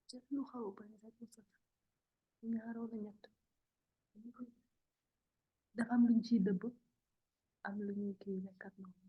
ci lu xaw a bari rek mu sax ñaar wala ñett dafa am luñ ciy dëbb am lu ñuy kii lekkat noonu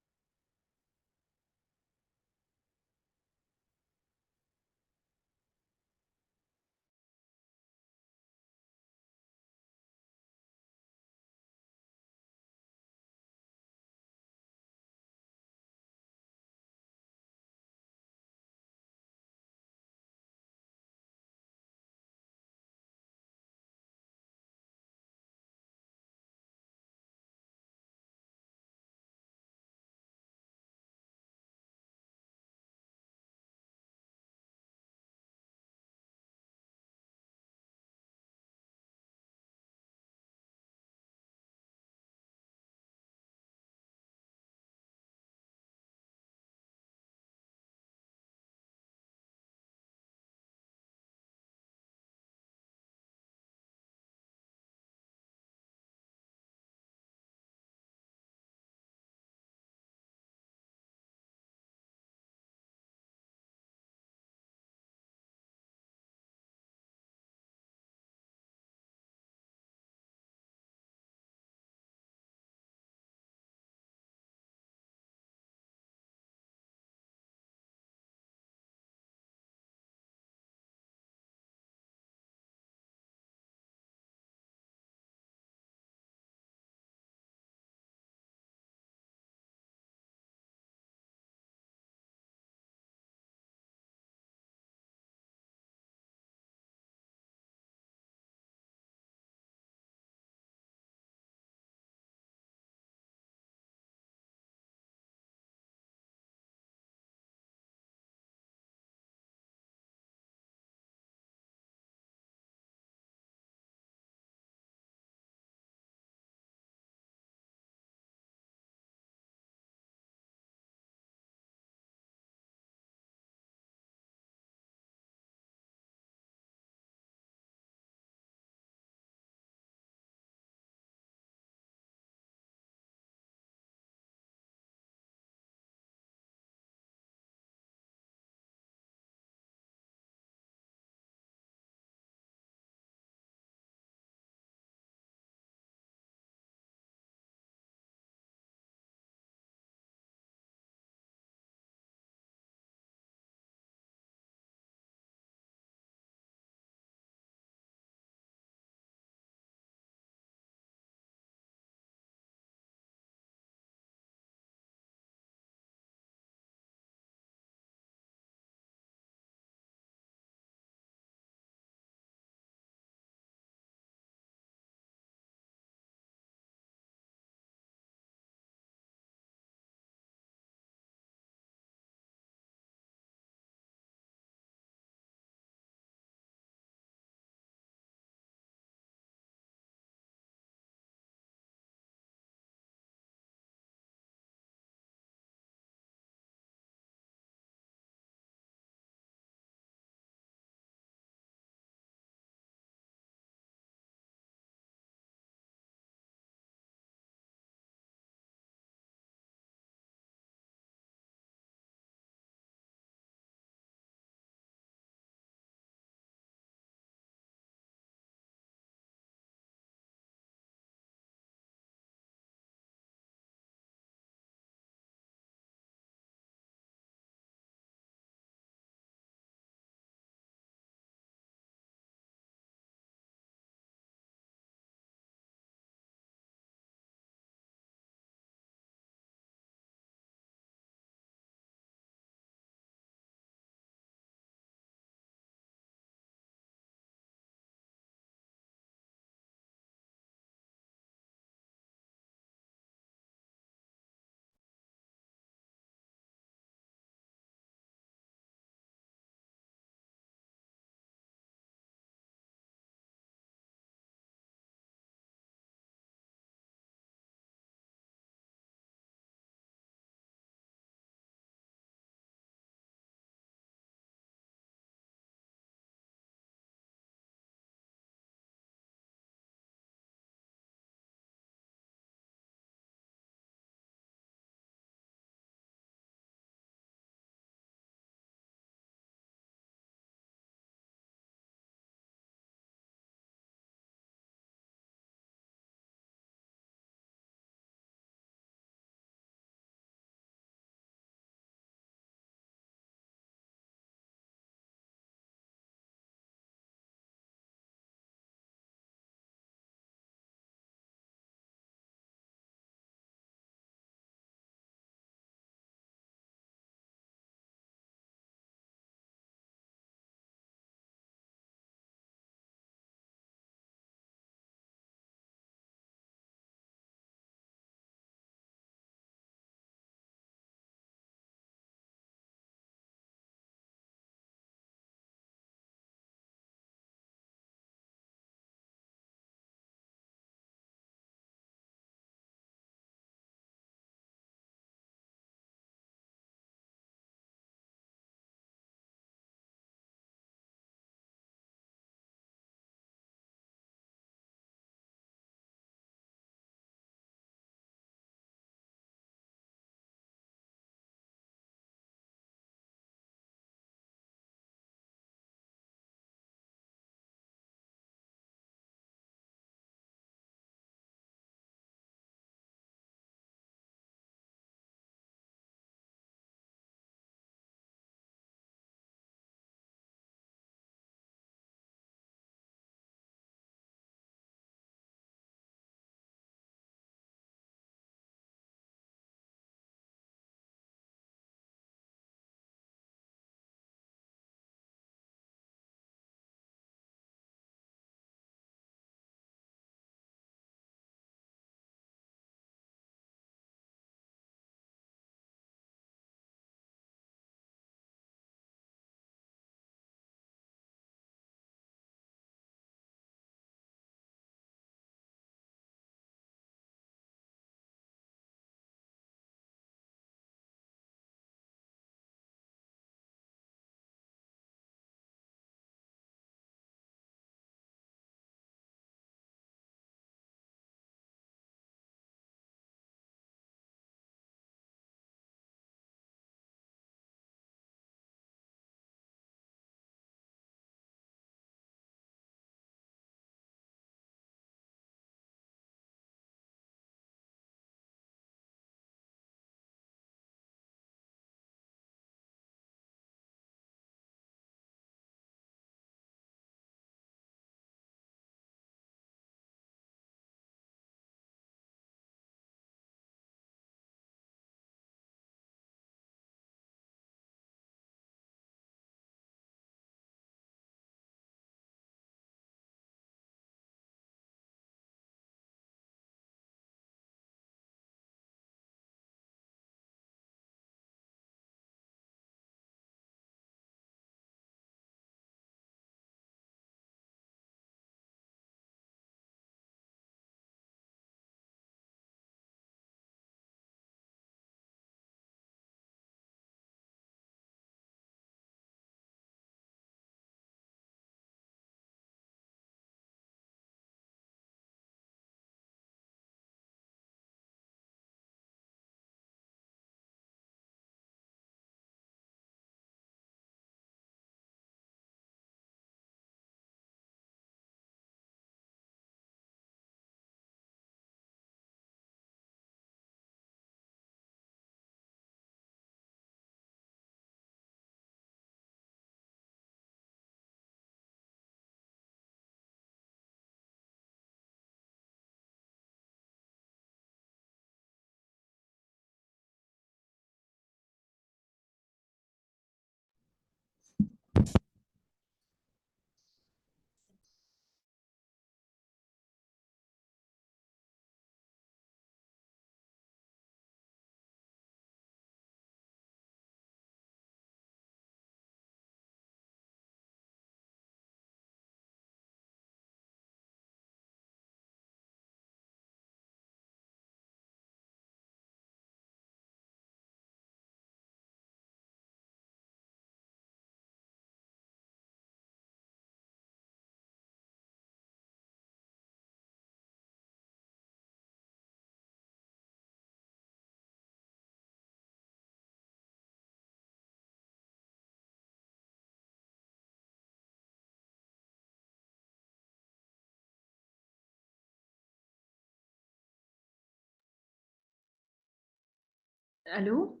Allô?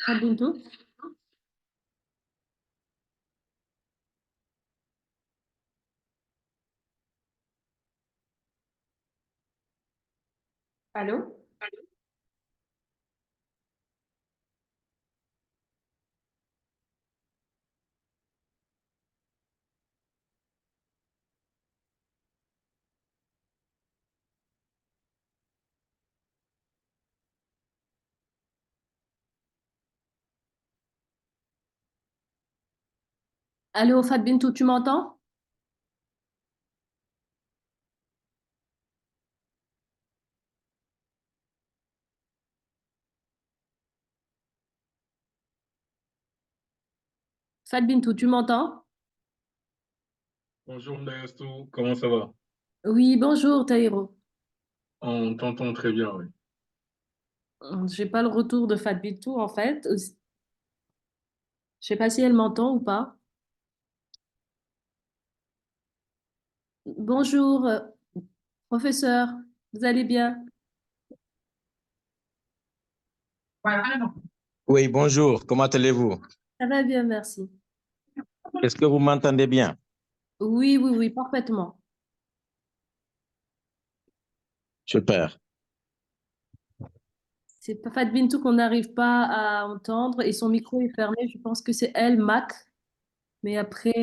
Fat Bintou? Allô? Allô, Fat Bintou, tu m'entends? Fat Bintou, tu m'entends? Bonjour Ndayastou, comment ça va? Oui, bonjour, Taïro. On t'entend très bien, oui. J'ai pas le retour de Fat Bintou, en fait. Je sais pas si elle m'entend ou pas. Bonjour, professeur. Vous allez bien? Oui, bonjour, comment allez-vous? Ça va bien, merci. Est-ce que vous m'entendez bien? Oui, oui, oui, parfaitement. Super. C'est pas Fat Bintou qu'on n'arrive pas à entendre et son micro est fermé. Je pense que c'est elle, Mac. Mais après,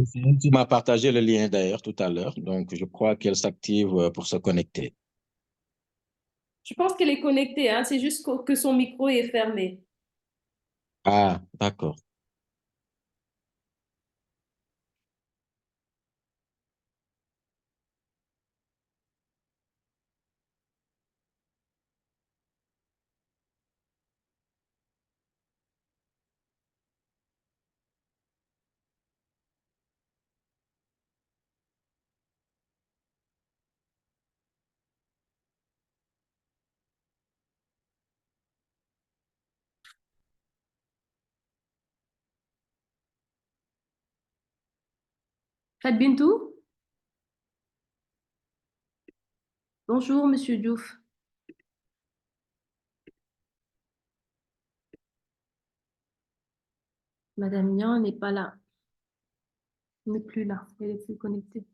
C'est elle qui m'a partagé le lien d'ailleurs tout à l'heure, donc je crois qu'elle s'active pour se connecter. je pense qu'elle est connectée, hein. C'est juste que son micro est fermé. Ah, d'accord. Fat Bintou? Bonjour, Monsieur Diouf. Madame Nian n'est pas là. N'est plus là. Elle est plus connectée.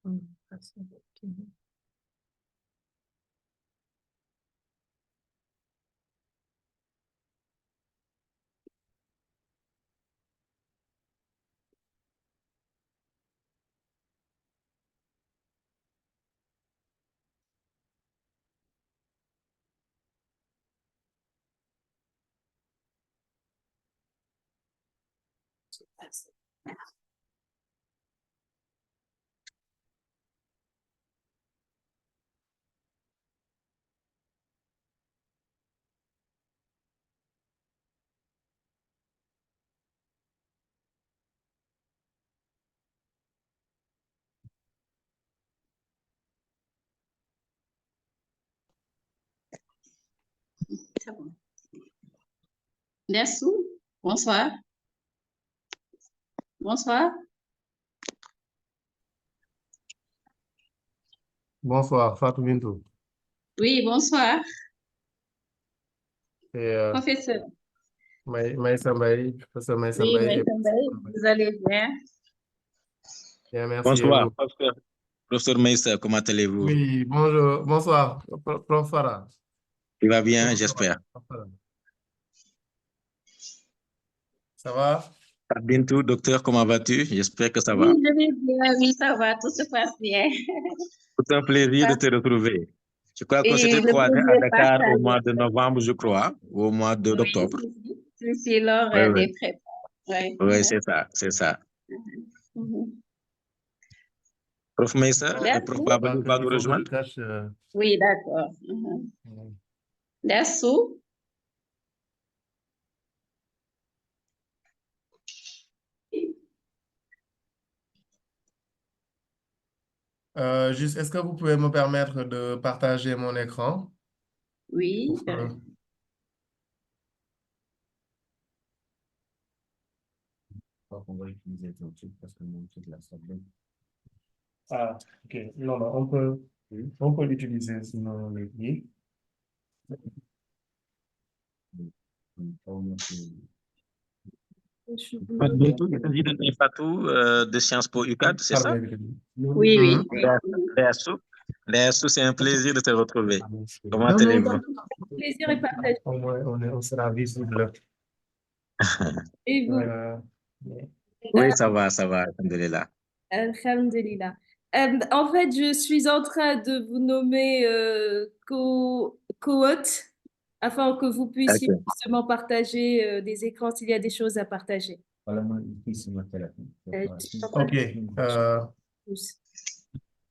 Ok. C'est bon. Dessou, bonsoir. Bonsoir. Bonsoir, Fatou Bintou. Oui, bonsoir, Et professeur. Maïssa Mbaye, professeur Maïssa Oui, Mbaye. Maître Mbaye, vous allez bien? Bien, merci. Et Bonsoir, vous? professeur Meissa, comment allez-vous? Oui, bonjour, bonsoir, Prof Farah. Tu vas bien, Comment ça va? j'espère. Ça va? Bintou, docteur, comment vas-tu? J'espère que ça Oui, va. je vais bien, oui, ça va, tout se passe bien. C'est un plaisir de te retrouver. Je crois qu'on Et s'était le croisés à plaisir est Dakar au partagé. mois de novembre, je crois, ou au mois Oui, d'octobre. si, lors Oui, oui. des prépas. Oui. Oui, c'est ça, c'est ça. Mhm. Prof Maïssa, Prof Merci. Babadou va Il nous faut que je rejoindre. tâche. Oui, d'accord. Dessous. Juste, est-ce que vous pouvez me permettre de partager mon écran? Oui. Pour que- On va utiliser tout de suite parce que mon truc là, ça bloque. Ah, ok. Non, non, on peut l'utiliser sinon les pieds. Fat Bintou, il s'agit de Fatou de Sciences Po UCAD, c'est ça? Oui, Mhm. oui, oui. Léassou, Léassou, c'est un plaisir de te retrouver. Comment Non, non, allez-vous? Le plaisir est partagé. au moins on sera visible. Et vous? Oui, ça va, alhamdulillah. Alhamdulillah. En fait, je suis en train de vous nommer co-hôte afin que vous puissiez Ok. justement partager des écrans s'il y a des choses à partager. Je suis en train de Ok. tous.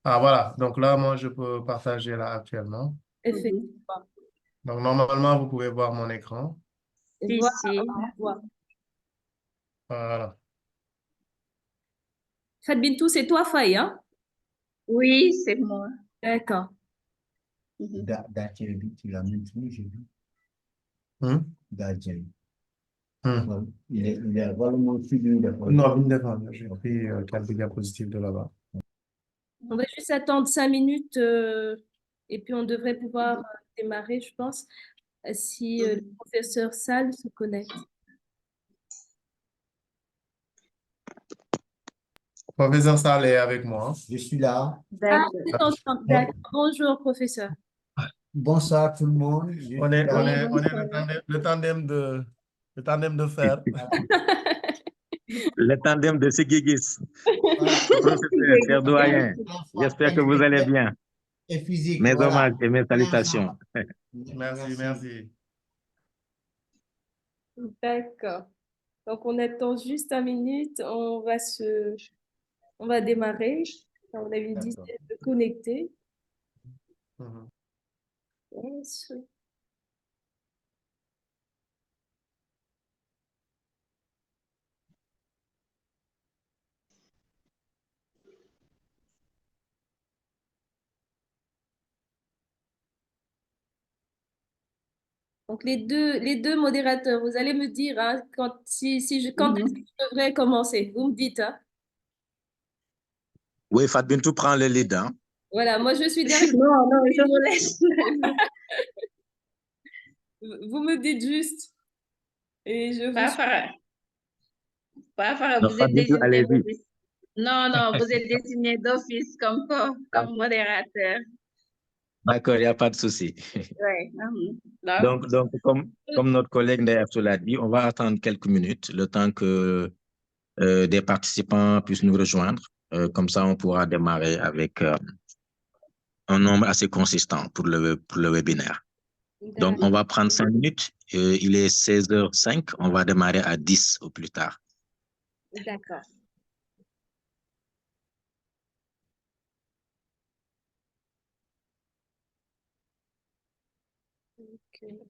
Ah, voilà. Donc là, moi, je peux partager là actuellement. Mhm. Effectivement. Donc, normalement, vous pouvez voir mon écran. Et Si, voilà, si. on voit. Voilà. Fat Bintou, c'est toi, Faye, hein? Oui, c'est moi. D'accord. Mhm. Tu l'as maintenu, j'ai vu. Hmm? Dadjel. Hmm. Ouais, il est vraiment suivi de Non, une seconde. J'ai pris quelques diapositives de là-bas. On va juste attendre 5 minutes et puis on devrait pouvoir démarrer, je pense, si le professeur Sall se connecte. Professeur Sall est avec moi. Je suis là. Ah, D'accord. c'est ensemble. D'accord. Bonjour, professeur. Bonsoir tout le monde. Je suis On est là. Oui, bonsoir. le tandem de fer. Le tandem de Sigigis. Voilà. Professeur, cher doyen, À la fois j'espère que vous allez bien. et physique, Mes voilà. hommages et mes On est ensemble. salutations. Merci, merci. D'accord. Donc, on attend juste 1 minute. On va démarrer. On a une D'accord. dizaine de connectés. Mhm. Yes. Donc, les deux modérateurs, vous allez me dire hein, quand est-ce que Mhm. je devrais commencer. Vous me dites. Hein. Oui, Fat Bintou prend le lead, hein. Voilà, moi je suis derrière. Non, non, je vous laisse. Vous me dites juste et je vous suis. Parfait. Parfait, Donc, vous Fat êtes Bintou, désigné allez-y. d'office. Non, non, vous êtes désigné d'office comme modérateur. D'accord, il n'y a pas de souci. Oui. Donc, Donc comme notre collègue Ndeyabsou l'a dit, on va attendre quelques minutes, le temps que des participants puissent nous rejoindre. Comme ça, on pourra démarrer avec un nombre assez consistant pour le webinaire. Donc, on va prendre 5 minutes. Il est 16h05. On va démarrer à 10 au plus tard. D'accord. Ok.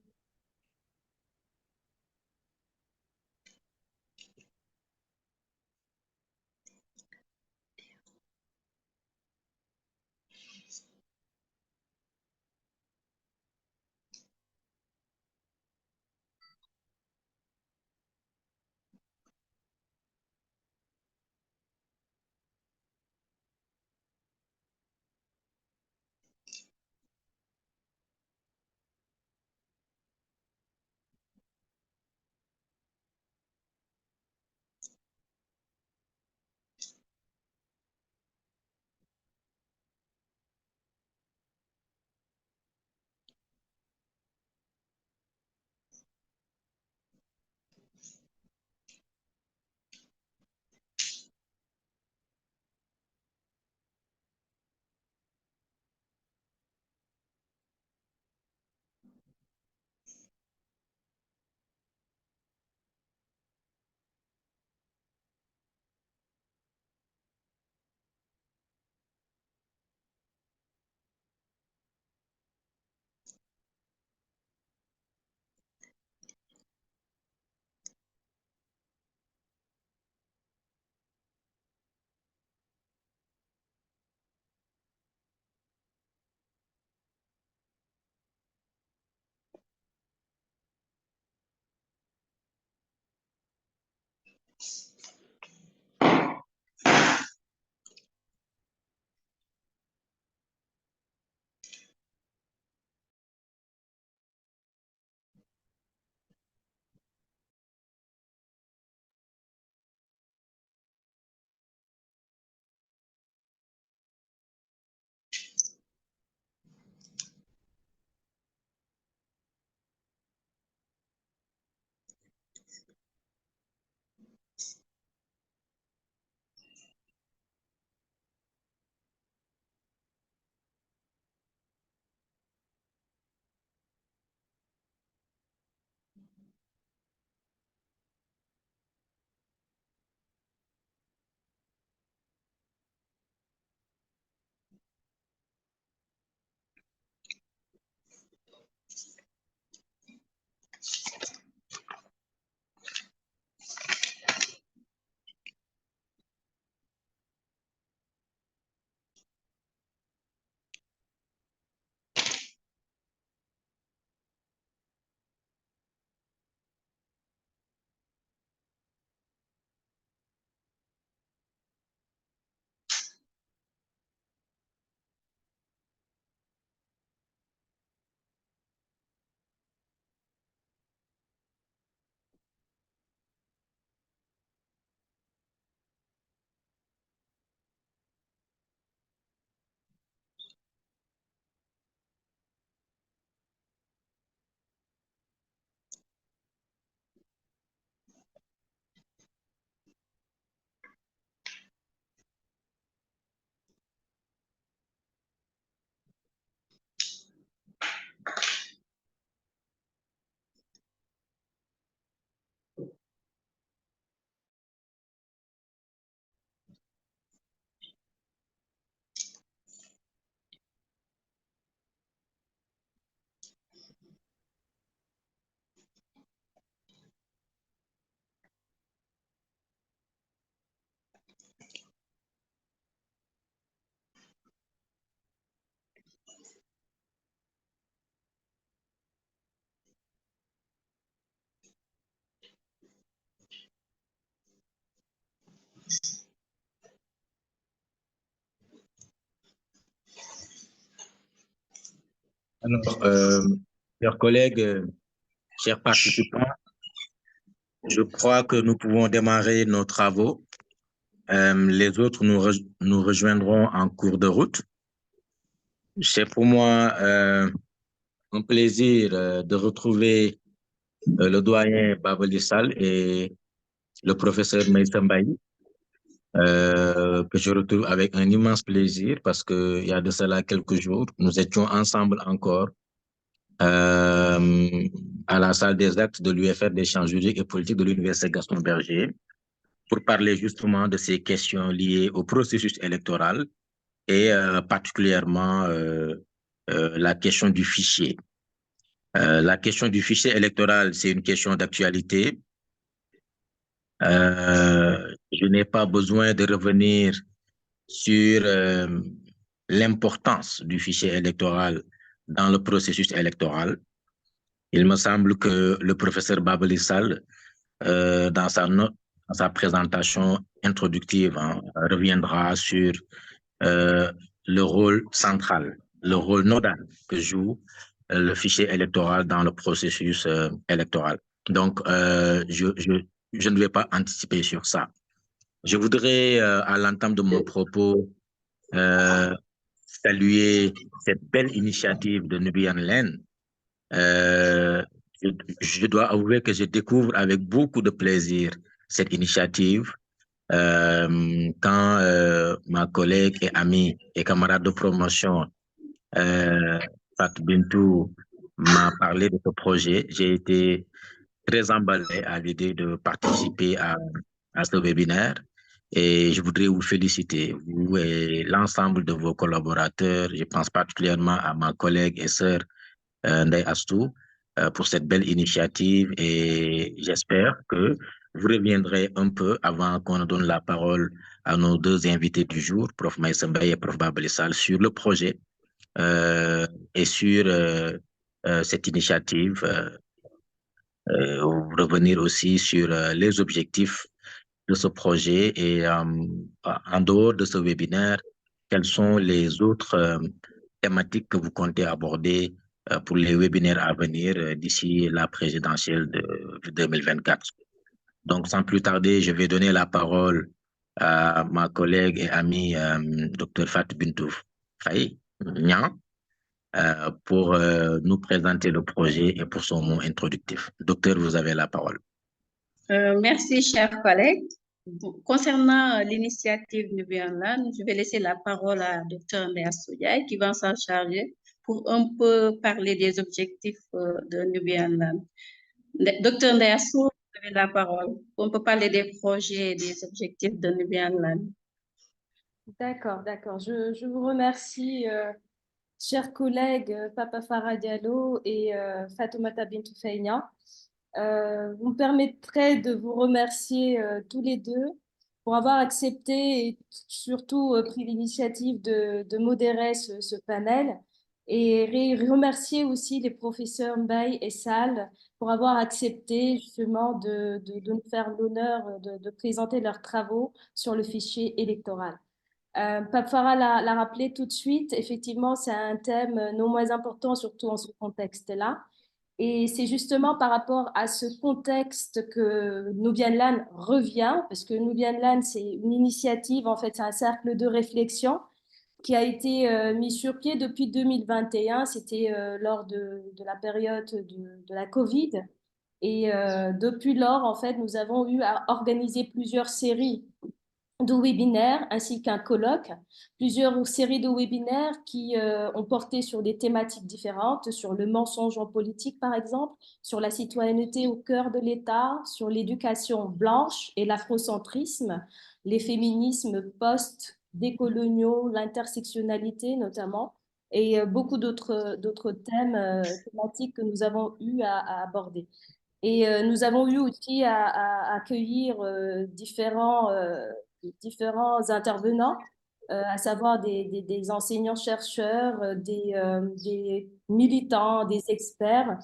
Alors, chers collègues, chers participants, je crois que nous pouvons démarrer nos travaux. Les autres nous rejoindront en cours de route. C'est pour moi un plaisir de retrouver le doyen Babali Sall et le professeur Meissa Mbaye, que je retrouve avec un immense plaisir parce qu'il y a de cela quelques jours, nous étions ensemble encore à la salle des actes de l'UFR d'échanges juridiques et politiques de l'Université Gaston Berger pour parler justement de ces questions liées au processus électoral et particulièrement la question du fichier. La question du fichier électoral, c'est une question d'actualité. Je n'ai pas besoin de revenir sur l'importance du fichier électoral dans le processus électoral. Il me semble que le professeur Babali Sall, dans sa présentation introductive, reviendra sur le rôle central, le rôle nodal que joue le fichier électoral dans le processus électoral. Donc, je ne vais pas anticiper sur ça. Je voudrais, à l'entame de mon propos, saluer cette belle initiative de Nubian Len. Je dois avouer que je découvre avec beaucoup de plaisir cette initiative quand ma collègue et amie et camarade de promotion Fatou Bintou m'a parlé de ce projet. J'ai été très emballé à l'idée de participer à ce webinaire et je voudrais vous féliciter, vous et l'ensemble de vos collaborateurs. Je pense particulièrement à ma collègue et sœur Ndeye Astou pour cette belle initiative et j'espère que vous reviendrez un peu avant qu'on ne donne la parole à nos deux invités du jour, Prof Meissa Mbaye et Prof Babali Sall, sur le projet et sur cette initiative. Revenir aussi sur les objectifs de ce projet et en dehors de ce webinaire, quelles sont les autres thématiques que vous comptez aborder pour les webinaires à venir d'ici la présidentielle de 2024. Donc, sans plus tarder, je vais donner la parole à ma collègue et amie Dr Fatou Bintou Faye Niang pour nous présenter le projet et pour son mot introductif. Docteur, vous avez la parole. Merci, chers collègues. Concernant l'initiative Nubian Land, je vais laisser la parole à Dr Ndeye Astou Ndiaye qui va s'en charger pour un peu parler des objectifs de Nubian Land. Dr Ndeye Astou, vous avez la parole. On peut parler des projets et des objectifs de Nubian Land. D'accord. Je vous remercie, chers collègues Papa Farah Diallo et Fatoumata Bintou Faye Niang. Vous me permettrez de vous remercier tous les deux pour avoir accepté et surtout pris l'initiative de modérer ce panel et remercier aussi les professeurs Mbaye et Sall pour avoir accepté justement de nous faire l'honneur de présenter leurs travaux sur le fichier électoral. Pape Farah l'a rappelé tout de suite, effectivement, c'est un thème non moins important, surtout en ce contexte-là. Et c'est justement par rapport à ce contexte que Nubian Land revient, parce que Nubian Land, c'est une initiative, en fait, c'est un cercle de réflexion qui a été mis sur pied depuis 2021. C'était lors de la période de la Covid. Et depuis lors, en fait, nous avons eu à organiser plusieurs séries de webinaires ainsi qu'un colloque, plusieurs séries de webinaires qui ont porté sur des thématiques différentes, sur le mensonge en politique par exemple, sur la citoyenneté au cœur de l'État, sur l'éducation blanche et l'afrocentrisme, les féminismes post-décoloniaux, l'intersectionnalité notamment, et beaucoup d'autres thèmes thématiques que nous avons eu à aborder. Et nous avons eu aussi à accueillir différents intervenants, à savoir des enseignants-chercheurs, des militants, des experts,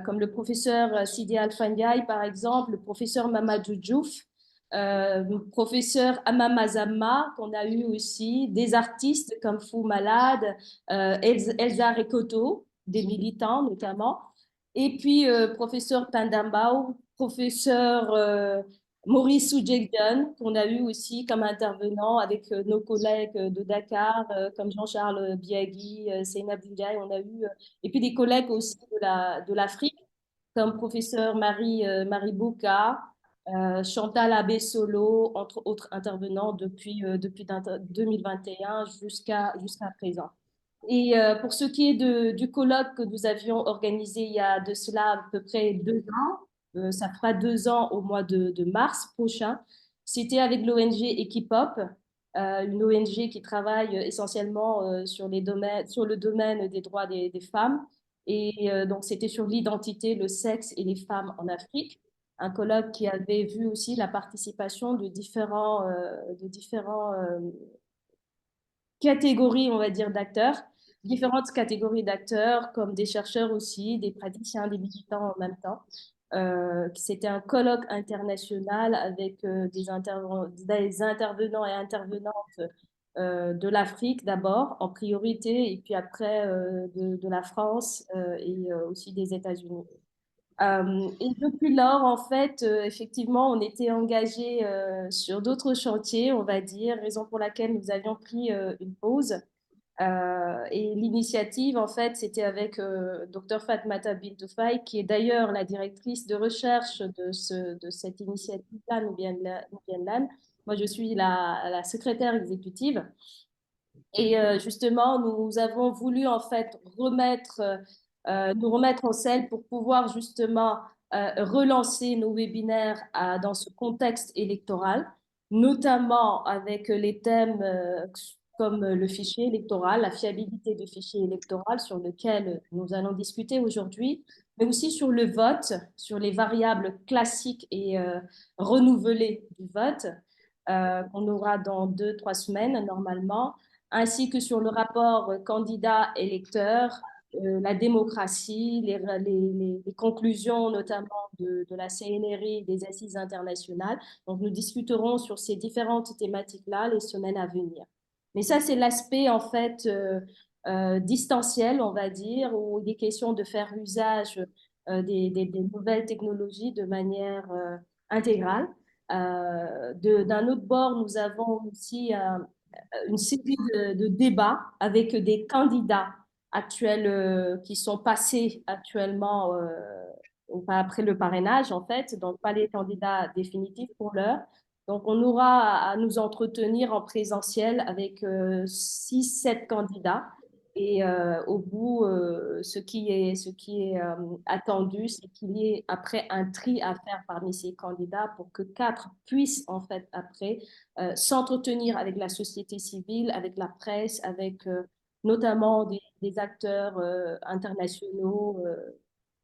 comme le professeur Sidi Alpha Ndiaye, par exemple, le professeur Mamadou Diouf, le professeur Amama Zamma, qu'on a eu aussi, des artistes comme Fou Malade, Elsa Recoto, des militants notamment. Et puis, professeur Pandambao, professeur Maurice Soudjegdan, qu'on a eu aussi comme intervenant avec nos collègues de Dakar, comme Jean-Charles Biagui, Seynab Ndiaye, on a eu, et puis des collègues aussi de l'Afrique, comme professeur Marie Bouka, Chantal Abbé-Solo, entre autres intervenants depuis 2021 jusqu'à présent. Et pour ce qui est du colloque que nous avions organisé il y a de cela à peu près 2 ans, ça fera 2 ans au mois de mars prochain, c'était avec l'ONG Equipop, une ONG qui travaille essentiellement sur le domaine des droits des femmes. Et donc, c'était sur l'identité, le sexe et les femmes en Afrique. Un colloque qui avait vu aussi la participation de différents catégories, on va dire, d'acteurs, différentes catégories d'acteurs, comme des chercheurs aussi, des praticiens, des militants en même temps. C'était un colloque international avec des intervenants et intervenantes de l'Afrique d'abord, en priorité, et puis après de la France et aussi des États-Unis. Et depuis lors, en fait, effectivement, on était engagé sur d'autres chantiers, on va dire, raison pour laquelle nous avions pris une pause. Et l'initiative, en fait, c'était avec Dr Fatmata Bintoufay, qui est d'ailleurs la directrice de recherche de cette initiative-là, Nubian Land. Moi, je suis la secrétaire exécutive. Et justement, nous avons voulu, en fait, nous remettre en selle pour pouvoir justement relancer nos webinaires dans ce contexte électoral, notamment avec les thèmes comme le fichier électoral, la fiabilité du fichier électoral sur lequel nous allons discuter aujourd'hui, mais aussi sur le vote, sur les variables classiques et renouvelées du vote, qu'on aura dans 2-3 semaines normalement, ainsi que sur le rapport candidat-électeur, la démocratie, les conclusions notamment de la CNRI, des assises internationales. Donc, nous discuterons sur ces différentes thématiques-là les semaines à venir. Mais ça, c'est l'aspect en fait distanciel, on va dire, où il est question de faire usage des nouvelles technologies de manière intégrale. D'un autre bord, nous avons aussi une série de débats avec des candidats actuels qui sont passés actuellement après le parrainage, en fait, donc pas les candidats définitifs pour l'heure. Donc, on aura à nous entretenir en présentiel avec 6-7 candidats. Et au bout, ce qui est attendu, c'est qu'il y ait après un tri à faire parmi ces candidats pour que 4 puissent, en fait, après, s'entretenir avec la société civile, avec la presse, avec notamment des acteurs internationaux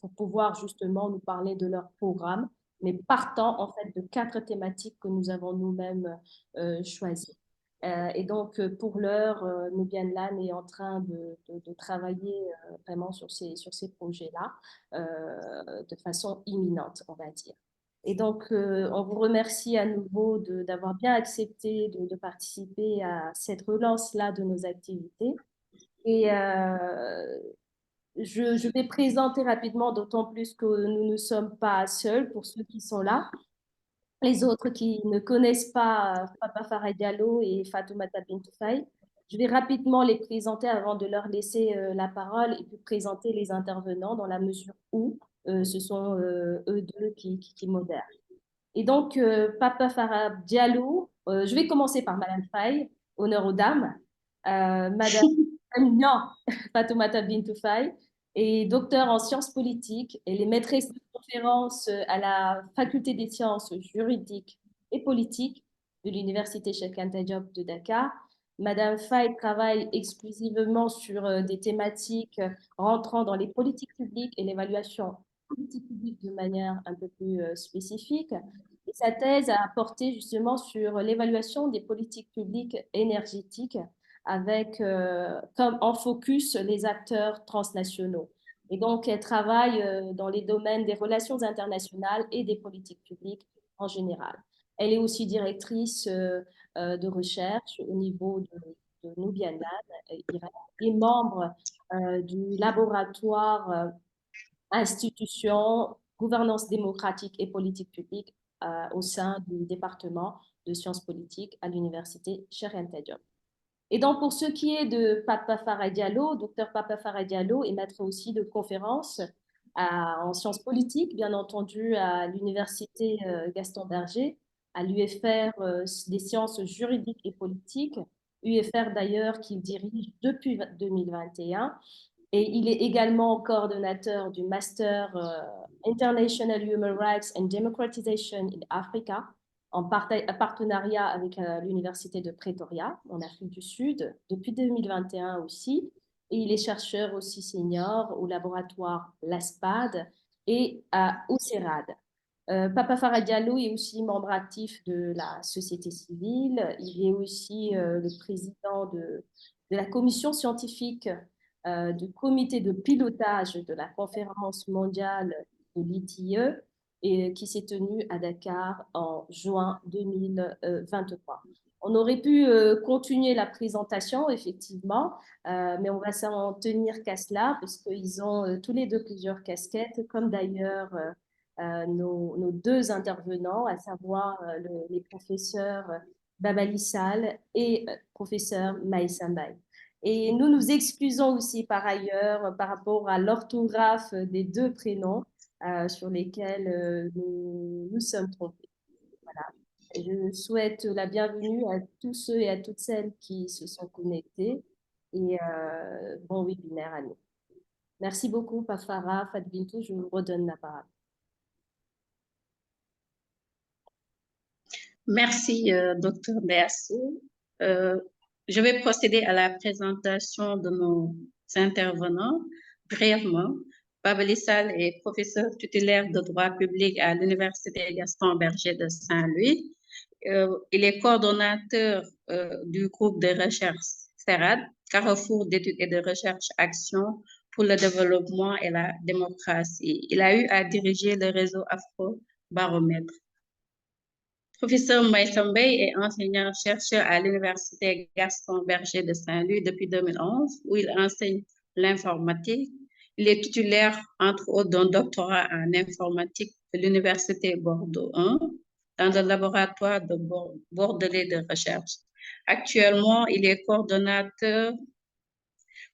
pour pouvoir justement nous parler de leur programme, mais partant en fait de 4 thématiques que nous avons nous-mêmes choisies. Et donc, pour l'heure, Nubian Land est en train de travailler vraiment sur ces projets-là de façon imminente, on va dire. Et donc, on vous remercie à nouveau d'avoir bien accepté de participer à cette relance-là de nos activités. Et je vais présenter rapidement, d'autant plus que nous ne sommes pas seuls pour ceux qui sont là. Les autres qui ne connaissent pas Papa Farah Diallo et Fatoumata Bintoufay, je vais rapidement les présenter avant de leur laisser la parole et puis présenter les intervenants dans la mesure où ce sont eux deux qui modèrent. Et donc, Papa Farah Diallo, je vais commencer par Madame Faye, honneur aux dames. Madame non, Fatoumata Bintoufay est docteur en sciences politiques. Elle est maîtresse de conférences à la faculté des sciences juridiques et politiques de l'université Cheikh Anta Diop de Dakar. Madame Faye travaille exclusivement sur des thématiques rentrant dans les politiques publiques et l'évaluation politique publique de manière un peu plus spécifique. Et sa thèse a porté justement sur l'évaluation des politiques publiques énergétiques avec comme en focus les acteurs transnationaux. Et donc, elle travaille dans les domaines des relations internationales et des politiques publiques en général. Elle est aussi directrice de recherche au niveau de Nubian Irak, et membre du laboratoire institution, gouvernance démocratique et politique publique au sein du département de sciences politiques à l'université Cheikh Anta Diop. Et donc, pour ce qui est de Papa Farah Diallo, docteur Papa Farah Diallo est maître aussi de conférences en sciences politiques, bien entendu, à l'université Gaston Berger, à l'UFR des sciences juridiques et politiques, UFR d'ailleurs qu'il dirige depuis 2021. Et il est également coordonnateur du Master International Human Rights and Democratization in Africa, en partenariat avec l'Université de Pretoria, en Afrique du Sud, depuis 2021 aussi. Et il est chercheur aussi senior au laboratoire LASPAD et au CERAD. Papa Farah Diallo est aussi membre actif de la société civile. Il est aussi le président de la commission scientifique du comité de pilotage de la conférence mondiale de l'ITIE et qui s'est tenue à Dakar en juin 2023. On aurait pu continuer la présentation, effectivement, mais on va s'en tenir qu'à cela parce qu'ils ont tous les deux plusieurs casquettes, comme d'ailleurs nos deux intervenants, à savoir les professeurs Babali Sall et professeur Maïssa Mbaye. Et nous nous excusons aussi par ailleurs par rapport à l'orthographe des deux prénoms sur lesquels nous sommes trompés. Voilà. Je souhaite la bienvenue à tous ceux et à toutes celles qui se sont connectés et bon webinaire à nous. Merci beaucoup, Pafara, Fadbintou, je vous redonne la parole. Merci, Dr. Deassou. Je vais procéder à la présentation de nos intervenants brièvement. Babali Sall est professeur titulaire de droit public à l'Université Gaston Berger de Saint-Louis. Il est coordonnateur du groupe de recherche CERAD, Carrefour d'études et de recherche Action pour le développement et la démocratie. Il a eu à diriger le réseau Afro-Baromètre. Professeur Maïssa Mbaye est enseignant-chercheur à l'Université Gaston Berger de Saint-Louis depuis 2011, où il enseigne l'informatique. Il est titulaire, entre autres, d'un doctorat en informatique de l'Université Bordeaux 1, dans le laboratoire de Bordelais de recherche. Actuellement, il est coordonnateur,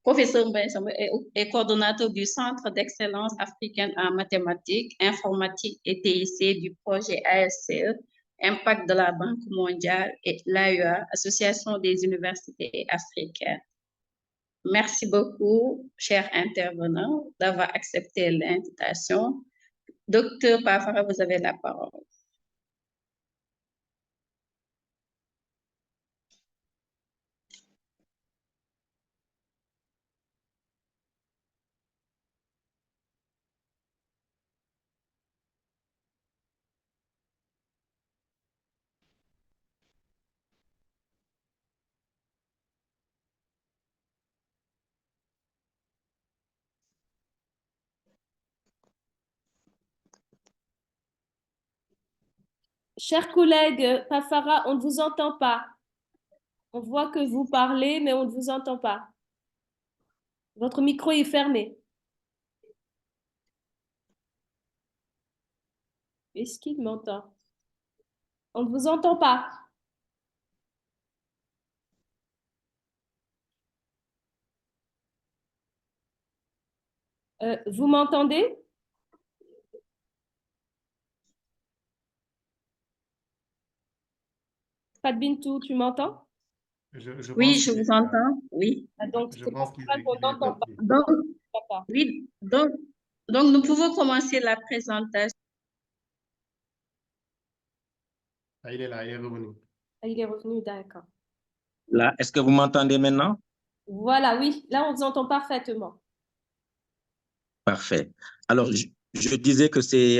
professeur Maïssa Mbaye est coordonnateur du Centre d'excellence africaine en mathématiques, informatique et TIC du projet ASCE, Impact de la Banque mondiale et l'AUA, Association des universités africaines. Merci beaucoup, chers intervenants, d'avoir accepté l'invitation. Docteur Pafara, vous avez la parole. Chers collègues, Pafara, on ne vous entend pas. On voit que vous parlez, mais on ne vous entend pas. Votre micro est fermé. Est-ce qu'il m'entend? On ne vous entend pas. Vous m'entendez? Fadbintou, tu m'entends? Oui, je vous entends. Oui. Donc, Je c'est pense pour qu'il ça qu'on est n'entend pas. parti. Oui, donc nous pouvons commencer la présentation. Ah, il est là, il est revenu. Ah, il est revenu, d'accord. Là, est-ce que vous m'entendez maintenant? Voilà, oui, là, on vous entend parfaitement. Parfait. Alors, je disais que c'est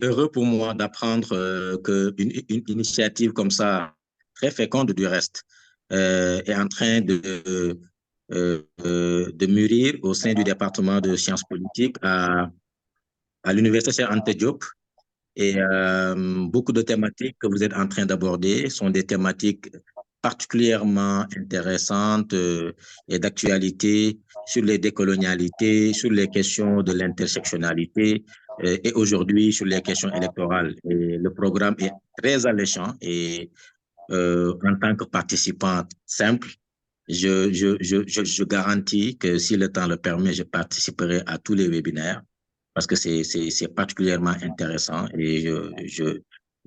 heureux pour moi d'apprendre qu'une initiative comme ça, très féconde du reste, est en train de mûrir au sein du département de sciences politiques à l'Université Cheikh Anta Diop. Et beaucoup de thématiques que vous êtes en train d'aborder sont des thématiques particulièrement intéressantes et d'actualité sur les décolonialités, sur les questions de l'intersectionnalité et aujourd'hui sur les questions électorales. Et le programme est très alléchant et en tant que participant simple, je garantis que si le temps le permet, je participerai à tous les webinaires parce que c'est particulièrement intéressant et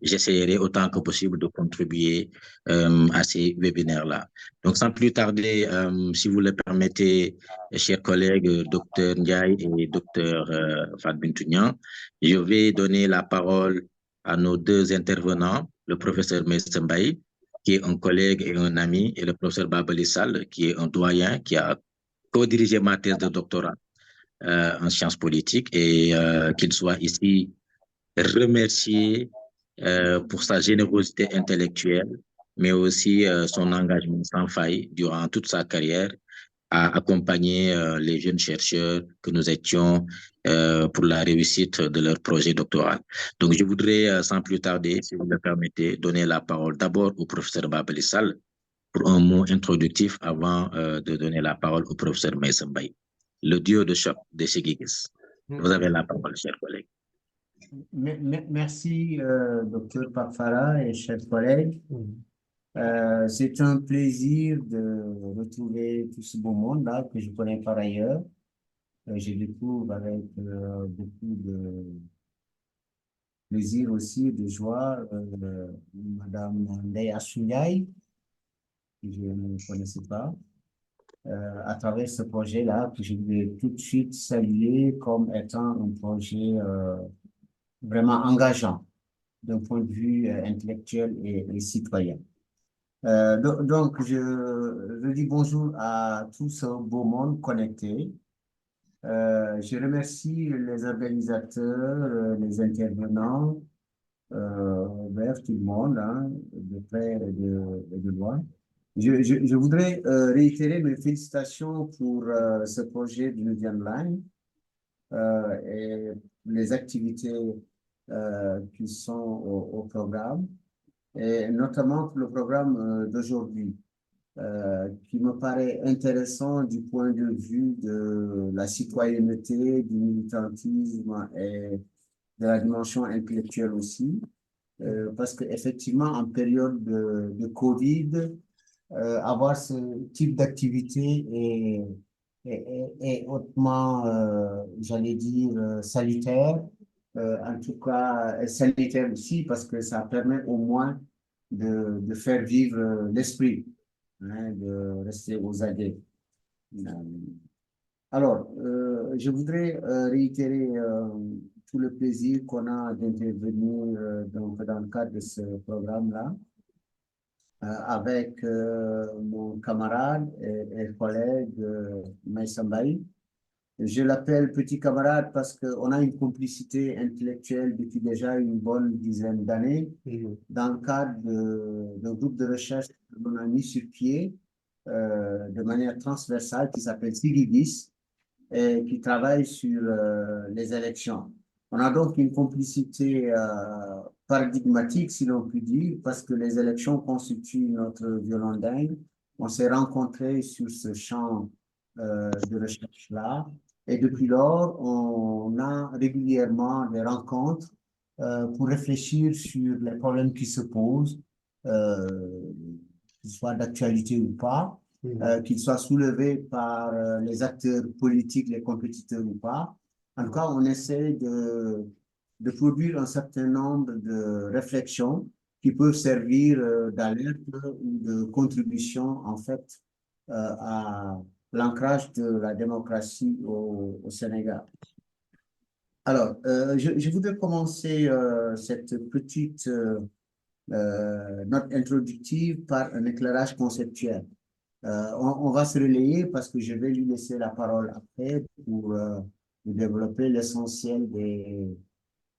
j'essaierai autant que possible de contribuer à ces webinaires-là. Donc, sans plus tarder, si vous le permettez, chers collègues, Dr Ndiaye et Dr Fat Bintounian, je vais donner la parole à nos deux intervenants, le professeur Messembaï, qui est un collègue et un ami, et le professeur Babali Sall, qui est un doyen, qui a co-dirigé ma thèse de doctorat en sciences politiques, et qu'il soit ici remercié pour sa générosité intellectuelle, mais aussi son engagement sans faille durant toute sa carrière à accompagner les jeunes chercheurs que nous étions pour la réussite de leur projet doctoral. Donc, je voudrais, sans plus tarder, si vous me permettez, donner la parole d'abord au professeur Babali Sall pour un mot introductif avant de donner la parole au professeur Maïssa Mbaye, le duo de choc de Chegigis. Vous avez la parole, chers collègues. Merci, docteur Pafara et chers collègues. C'est un plaisir de retrouver tout ce beau monde-là que je connais par ailleurs. Je découvre avec beaucoup de plaisir aussi, de joie, Madame Ndeya Souniaï, que je ne connaissais pas, à travers ce projet-là que je vais tout de suite saluer comme étant un projet vraiment engageant d'un point de vue intellectuel et citoyen. Donc, je dis bonjour à tout ce beau monde connecté. Je remercie les organisateurs, les intervenants, bref, tout le monde, hein, de près et de loin. Je voudrais réitérer mes félicitations pour ce projet du Nubian Line et les activités qui sont au programme, et notamment pour le programme d'aujourd'hui, qui me paraît intéressant du point de vue de la citoyenneté, du militantisme et de la dimension intellectuelle aussi, parce qu'effectivement, en période de Covid, avoir ce type d'activité est hautement, j'allais dire, salutaire, en tout cas sanitaire aussi, parce que ça permet au moins de faire vivre l'esprit, hein, de rester aux aguets. Alors, je voudrais réitérer tout le plaisir qu'on a d'intervenir donc dans le cadre de ce programme-là avec mon camarade et collègue Maïssa Mbaye. Je l'appelle petit camarade parce qu'on a une complicité intellectuelle depuis déjà une bonne dizaine d'années dans le cadre d'un groupe de recherche qu'on a mis sur pied de manière transversale qui s'appelle Sigibis et qui travaille sur les élections. On a donc une complicité paradigmatique, si l'on peut dire, parce que les élections constituent notre violon dingue. On s'est rencontrés sur ce champ de recherche-là. Et depuis lors, on a régulièrement des rencontres pour réfléchir sur les problèmes qui se posent, qu'ils soient d'actualité ou pas, qu'ils soient soulevés par les acteurs politiques, les compétiteurs ou pas. En tout cas, on essaie de produire un certain nombre de réflexions qui peuvent servir d'alerte ou de contribution, en fait, à l'ancrage de la démocratie au Sénégal. Alors, je voudrais commencer cette petite note introductive par un éclairage conceptuel. On va se relayer parce que je vais lui laisser la parole après pour développer l'essentiel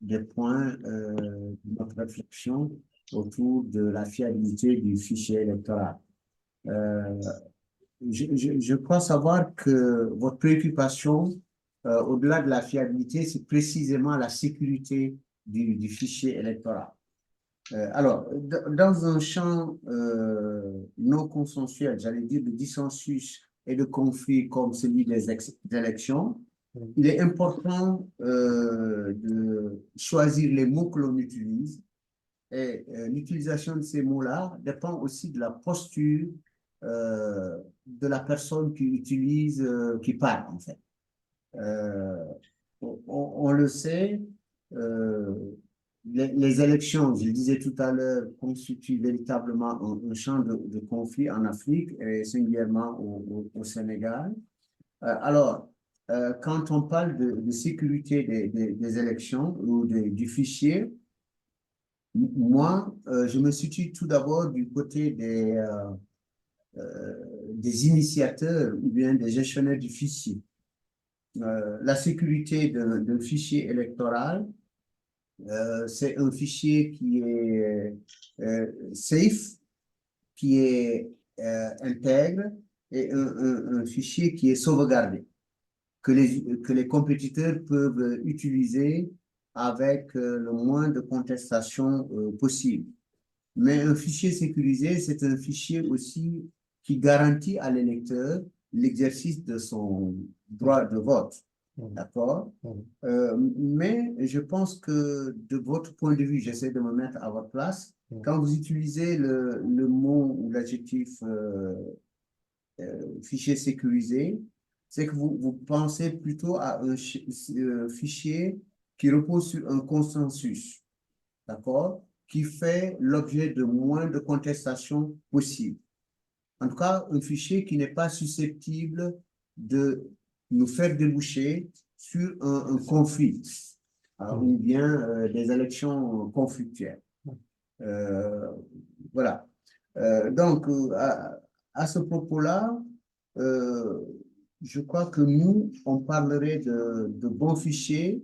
des points de notre réflexion autour de la fiabilité du fichier électoral. Je crois savoir que votre préoccupation, au-delà de la fiabilité, c'est précisément la sécurité du fichier électoral. Alors, dans un champ non consensuel, j'allais dire de dissensus et de conflit comme celui des élections, il est important de choisir les mots que l'on utilise. Et l'utilisation de ces mots-là dépend aussi de la posture de la personne qui utilise, qui parle, en fait. On le sait, les élections, je le disais tout à l'heure, constituent véritablement un champ de conflit en Afrique et singulièrement au Sénégal. Alors, quand on parle de sécurité des élections ou du fichier, moi, je me situe tout d'abord du côté des initiateurs ou bien des gestionnaires du fichier. La sécurité d'un fichier électoral, c'est un fichier qui est safe, qui est intègre et un fichier qui est sauvegardé, que les compétiteurs peuvent utiliser avec le moins de contestation possible. Mais un fichier sécurisé, c'est un fichier aussi qui garantit à l'électeur l'exercice de son droit de vote. D'accord? Mais je pense que de votre point de vue, j'essaie de me mettre à votre place, quand vous utilisez le mot ou l'adjectif fichier sécurisé, c'est que vous pensez plutôt à un fichier qui repose sur un consensus, d'accord, qui fait l'objet de moins de contestations possibles. En tout cas, un fichier qui n'est pas susceptible de nous faire déboucher sur un conflit ou bien des élections conflictuelles. Voilà. Donc, à ce propos-là, je crois que nous, on parlerait de bons fichiers.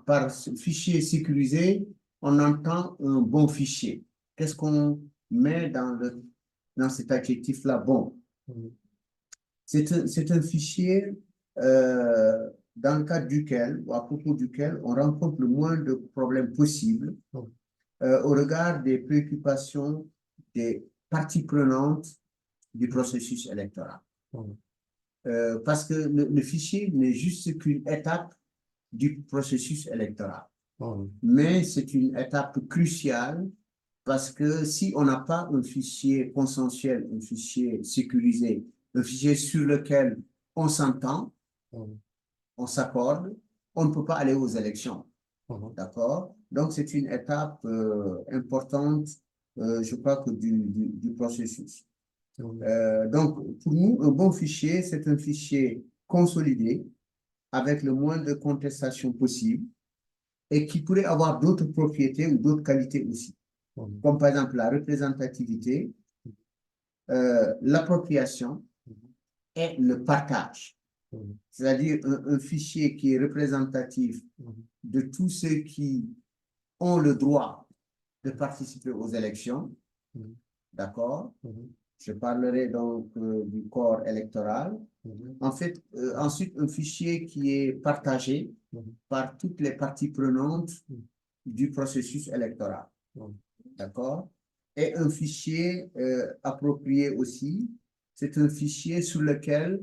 Par fichier sécurisé, on entend un bon fichier. Qu'est-ce qu'on met dans cet adjectif-là, bon? C'est un fichier dans le cadre duquel, ou à propos duquel, on rencontre le moins de problèmes possibles au regard des préoccupations des parties prenantes du processus électoral. Parce que le fichier n'est juste qu'une étape du processus électoral. Mais c'est une étape cruciale parce que si on n'a pas un fichier consensuel, un fichier sécurisé, un fichier sur lequel on s'entend, on s'accorde, on ne peut pas aller aux élections. D'accord? Donc, c'est une étape importante, je crois, que du processus. Donc, pour nous, un bon fichier, c'est un fichier consolidé avec le moins de contestation possible et qui pourrait avoir d'autres propriétés ou d'autres qualités aussi, comme par exemple la représentativité, l'appropriation et le partage. C'est-à-dire un fichier qui est représentatif de tous ceux qui ont le droit de participer aux élections. D'accord? Je parlerai donc du corps électoral. En fait, ensuite, un fichier qui est partagé par toutes les parties prenantes du processus électoral. D'accord? Et un fichier approprié aussi, c'est un fichier sur lequel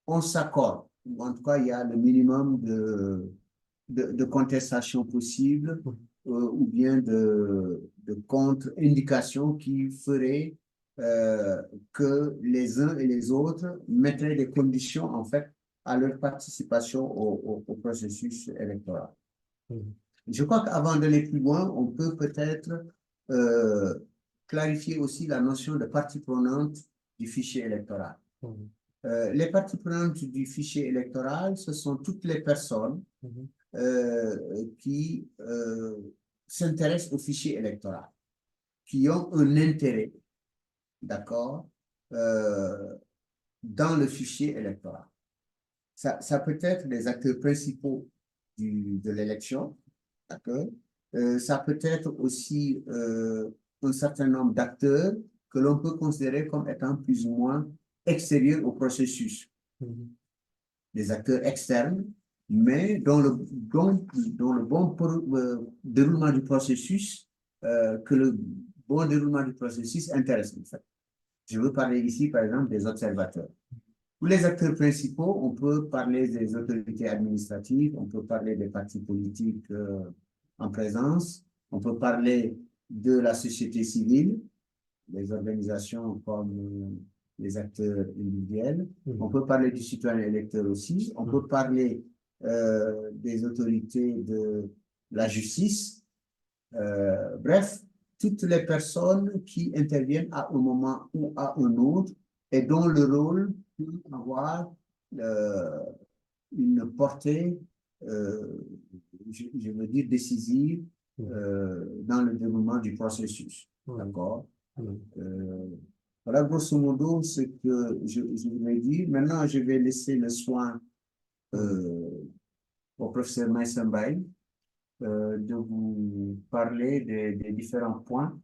on s'accorde. En tout cas, il y a le minimum de contestation possible ou bien de contre-indications qui feraient que les uns et les autres mettraient des conditions, en fait, à leur participation au processus électoral. Je crois qu'avant d'aller plus loin, on peut peut-être clarifier aussi la notion de partie prenante du fichier électoral. Les parties prenantes du fichier électoral, ce sont toutes les personnes qui s'intéressent au fichier électoral, qui ont un intérêt, d'accord, dans le fichier électoral. Ça peut être les acteurs principaux de l'élection, d'accord. Ça peut être aussi un certain nombre d'acteurs que l'on peut considérer comme étant plus ou moins extérieurs au processus. Des acteurs externes, mais dans le bon déroulement du processus, que le bon déroulement du processus intéresse en fait. Je veux parler ici, par exemple, des observateurs. Pour les acteurs principaux, on peut parler des autorités administratives, on peut parler des partis politiques en présence, on peut parler de la société civile, les organisations comme les acteurs individuels, on peut parler du citoyen électeur aussi, on peut parler des autorités de la justice, bref, toutes les personnes qui interviennent à un moment ou à un autre et dont le rôle peut avoir une portée, je veux dire, décisive dans le déroulement du processus. D'accord? Voilà, grosso modo, ce que je voulais dire. Maintenant, je vais laisser le soin au professeur Maïssa Mbaye de vous parler des différents points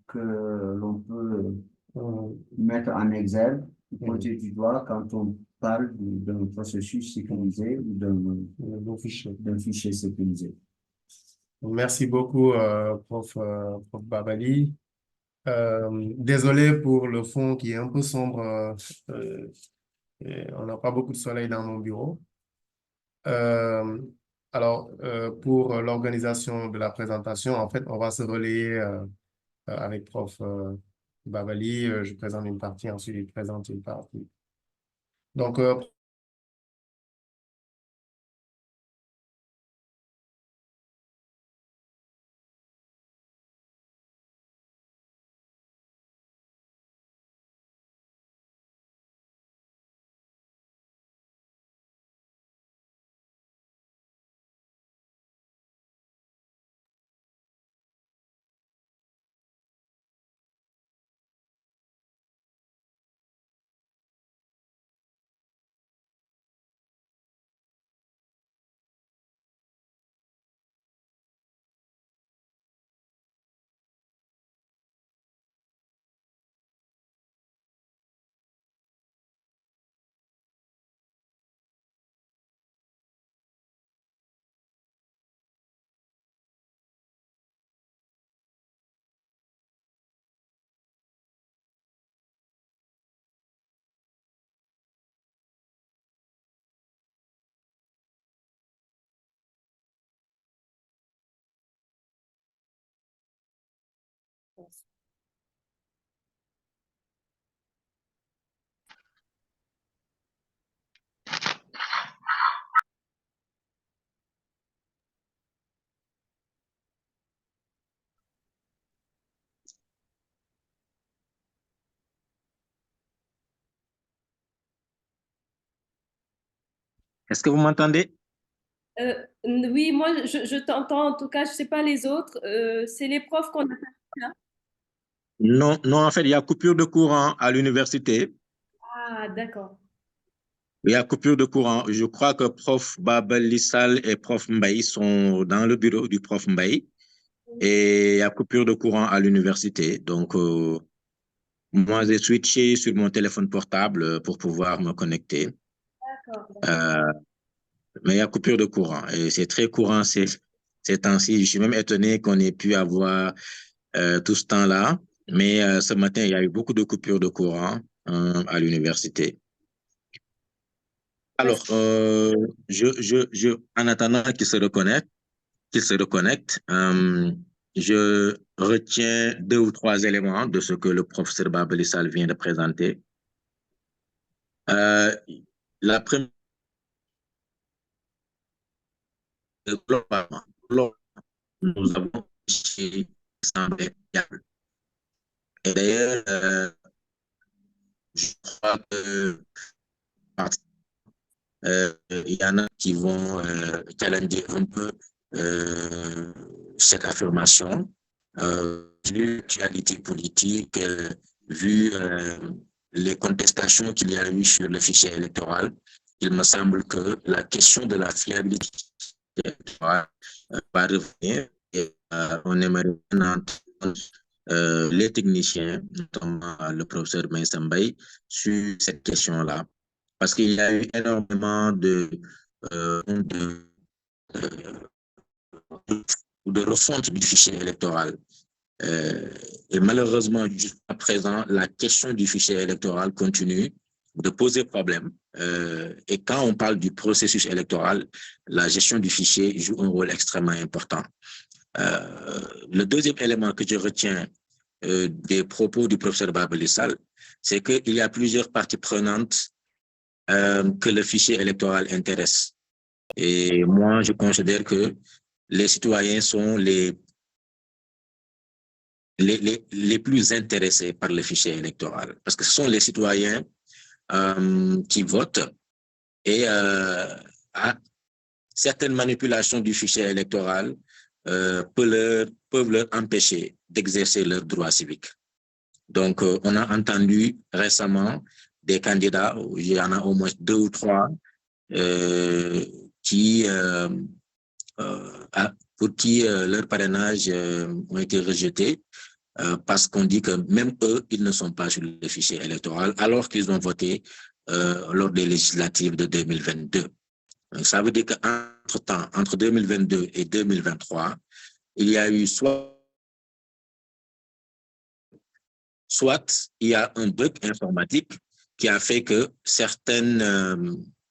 que l'on peut mettre en exergue, pointer du doigt quand on parle d'un processus sécurisé ou d'un fichier sécurisé. Merci beaucoup, Prof Babali. Désolé pour le fond qui est un peu sombre. On n'a pas beaucoup de soleil dans mon bureau. Alors, pour l'organisation de la présentation, en fait, on va se relayer avec Prof Babali. Je présente une partie, ensuite il présente une partie. Donc, Est-ce que vous m'entendez? Oui, moi, je t'entends. En tout cas, je ne sais pas les autres. C'est les profs qu'on a là. Non, non, en fait, il y a coupure de courant à l'université. Ah, d'accord. Il y a coupure de courant. Je crois que prof Babali Sall et prof Mbaye sont dans le bureau du prof Mbaye. Et il y a coupure de courant à l'université. Donc, moi, j'ai switché sur mon téléphone portable pour pouvoir me connecter. D'accord. Mais il y a coupure de courant. Et c'est très courant ces temps-ci. Je suis même étonné qu'on ait pu avoir tout ce temps-là. Mais ce matin, il y a eu beaucoup de coupures de courant à l'université. Alors, en attendant qu'il se reconnecte, je retiens 2 ou 3 éléments de ce que le professeur Babali Sall vient de présenter. La première, globalement, nous avons ici semblé fiable. Et d'ailleurs, je crois que il y en a qui vont challenger un peu cette affirmation, vu l'actualité politique, vu les contestations qu'il y a eu sur le fichier électoral. Il me semble que la question de la fiabilité électorale va revenir et on aimerait entendre les techniciens, notamment le professeur Maïssa Mbaye, sur cette question-là. Parce qu'il y a eu énormément euh, de refonte du fichier électoral. Et malheureusement, jusqu'à présent, la question du fichier électoral continue de poser problème. Et quand on parle du processus électoral, la gestion du fichier joue un rôle extrêmement important. Le deuxième élément que je retiens des propos du professeur Babelissal, c'est qu'il y a plusieurs parties prenantes que le fichier électoral intéresse. Et moi, je considère que les citoyens sont les plus intéressés par le fichier électoral, parce que ce sont les citoyens qui votent et certaines manipulations du fichier électoral peuvent leur empêcher d'exercer leurs droits civiques. Donc, on a entendu récemment des candidats, il y en a au moins 2 ou 3, pour qui leurs parrainages ont été rejetés parce qu'on dit que même eux, ils ne sont pas sur le fichier électoral alors qu'ils ont voté lors des législatives de 2022. Donc, ça veut dire qu'entre-temps, entre 2022 et 2023, il y a eu soit il y a un bug informatique qui a fait que certaines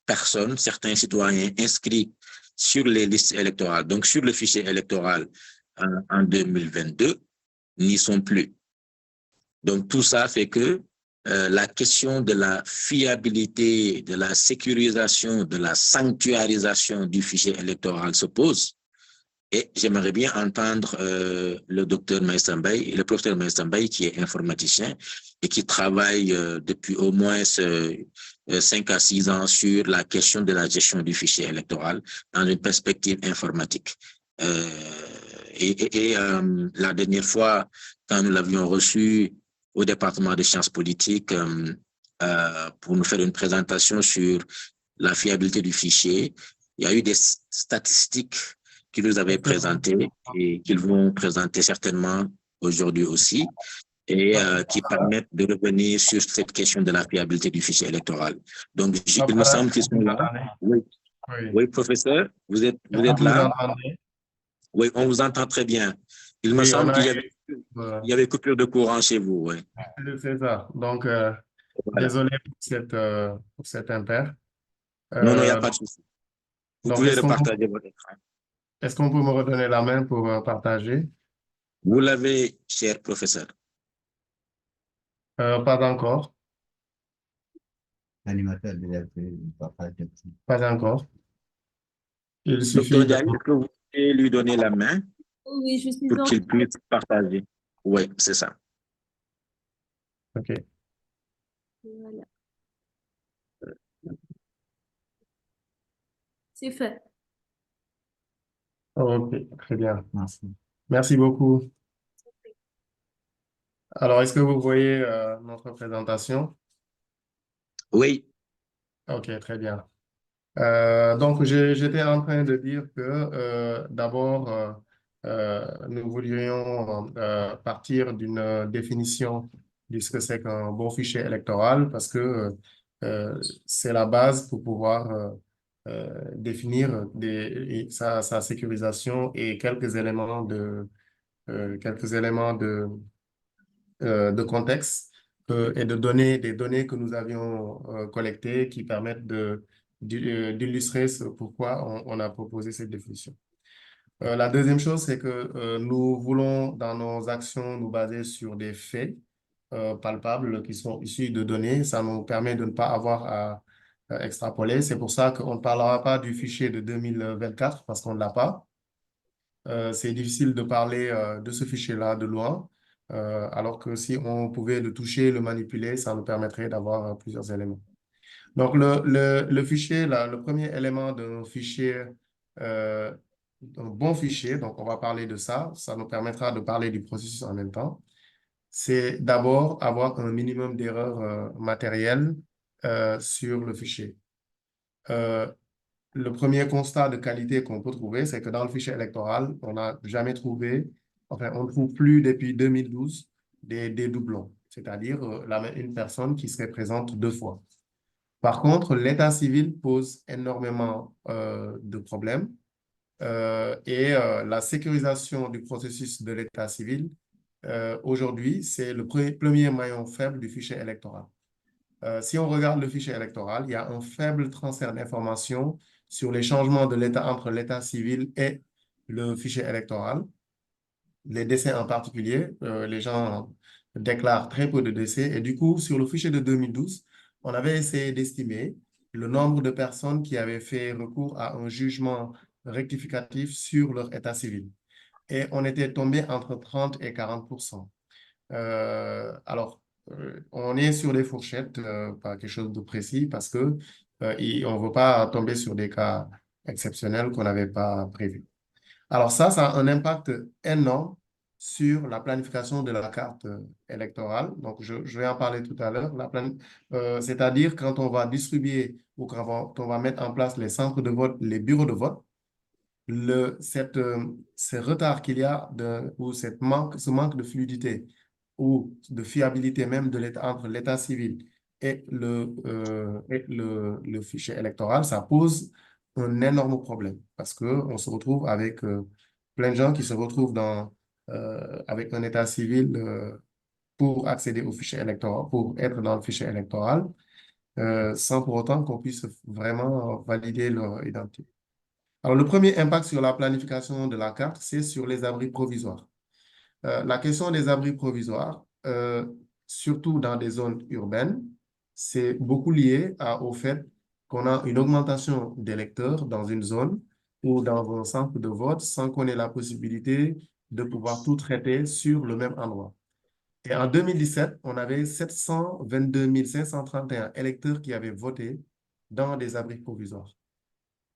personnes, certains citoyens inscrits sur les listes électorales, donc sur le fichier électoral en 2022, n'y sont plus. Donc, tout ça fait que la question de la fiabilité, de la sécurisation, de la sanctuarisation du fichier électoral se pose. Et j'aimerais bien entendre le docteur Maïsambay, le professeur Maïsambay, qui est informaticien et qui travaille depuis au moins 5 à 6 ans sur la question de la gestion du fichier électoral dans une perspective informatique. La dernière fois, quand nous l'avions reçu au département des sciences politiques pour nous faire une présentation sur la fiabilité du fichier, il y a eu des statistiques qu'ils nous avaient présentées et qu'ils vont présenter certainement aujourd'hui aussi, et qui permettent de revenir sur cette question de la fiabilité du fichier électoral. Donc, il me semble qu'ils sont là. Oui, oui, professeur, vous êtes là? Oui, on vous entend très bien. Il me semble qu'il y avait coupure de courant chez vous. Oui. C'est ça. Donc, Voilà. désolé pour cette impair. Non, il n'y a pas de souci. Vous pouvez repartager votre écran. Est-ce qu'on peut me redonner la main pour partager? Vous l'avez, cher professeur. Pas encore. L'animateur déjà fait partage. Pas encore. Il suffit Docteur Diagne, est-ce que vous pouvez lui donner la main Oui, je suis pour qu'il puisse partager? Oui, c'est ça. OK. Voilà. C'est fait. OK, très bien. Merci. Merci beaucoup. Alors, est-ce que vous voyez notre présentation? Oui. OK, très bien. Donc, j'étais en train de dire que d'abord, nous voulions partir d'une définition de ce que c'est qu'un bon fichier électoral parce que c'est la base pour pouvoir définir sa sécurisation et quelques éléments de contexte et des données que nous avions collectées qui permettent d'illustrer pourquoi on a proposé cette définition. La deuxième chose, c'est que nous voulons, dans nos actions, nous baser sur des faits palpables qui sont issus de données. Ça nous permet de ne pas avoir à extrapoler. C'est pour ça qu'on ne parlera pas du fichier de 2024 parce qu'on ne l'a pas. C'est difficile de parler de ce fichier-là de loin, alors que si on pouvait le toucher, le manipuler, ça nous permettrait d'avoir plusieurs éléments. Donc, le fichier, là, le premier élément d'un fichier, un bon fichier, donc on va parler de ça, ça nous permettra de parler du processus en même temps, c'est d'abord avoir un minimum d'erreurs matérielles sur le fichier. Le premier constat de qualité qu'on peut trouver, c'est que dans le fichier électoral, on n'a jamais trouvé, enfin, on ne trouve plus depuis 2012 des doublons, c'est-à-dire une personne qui serait présente 2 fois. Par contre, l'état civil pose énormément de problèmes et la sécurisation du processus de l'état civil, aujourd'hui, c'est le premier maillon faible du fichier électoral. Si on regarde le fichier électoral, il y a un faible transfert d'informations sur les changements de l'état entre l'état civil et le fichier électoral. Les décès en particulier, les gens déclarent très peu de décès. Et du coup, sur le fichier de 2012, on avait essayé d'estimer le nombre de personnes qui avaient fait recours à un jugement rectificatif sur leur état civil. Et on était tombé entre 30 et 40%. Alors, on est sur des fourchettes, pas quelque chose de précis, parce que on ne veut pas tomber sur des cas exceptionnels qu'on n'avait pas prévus. Alors ça a un impact énorme sur la planification de la carte électorale. Donc, je vais en parler tout à l'heure. C'est-à-dire quand on va distribuer ou quand on va mettre en place les centres de vote, les bureaux de vote, ce retard qu'il y a ou ce manque de fluidité ou de fiabilité même entre l'état civil et le fichier électoral, ça pose un énorme problème parce qu'on se retrouve avec plein de gens qui se retrouvent avec un état civil pour accéder au fichier électoral, pour être dans le fichier électoral, sans pour autant qu'on puisse vraiment valider leur identité. Alors, le premier impact sur la planification de la carte, c'est sur les abris provisoires. La question des abris provisoires, surtout dans des zones urbaines, c'est beaucoup lié au fait qu'on a une augmentation d'électeurs dans une zone ou dans un centre de vote sans qu'on ait la possibilité de pouvoir tout traiter sur le même endroit. Et en 2017, on avait 722 531 électeurs qui avaient voté dans des abris provisoires.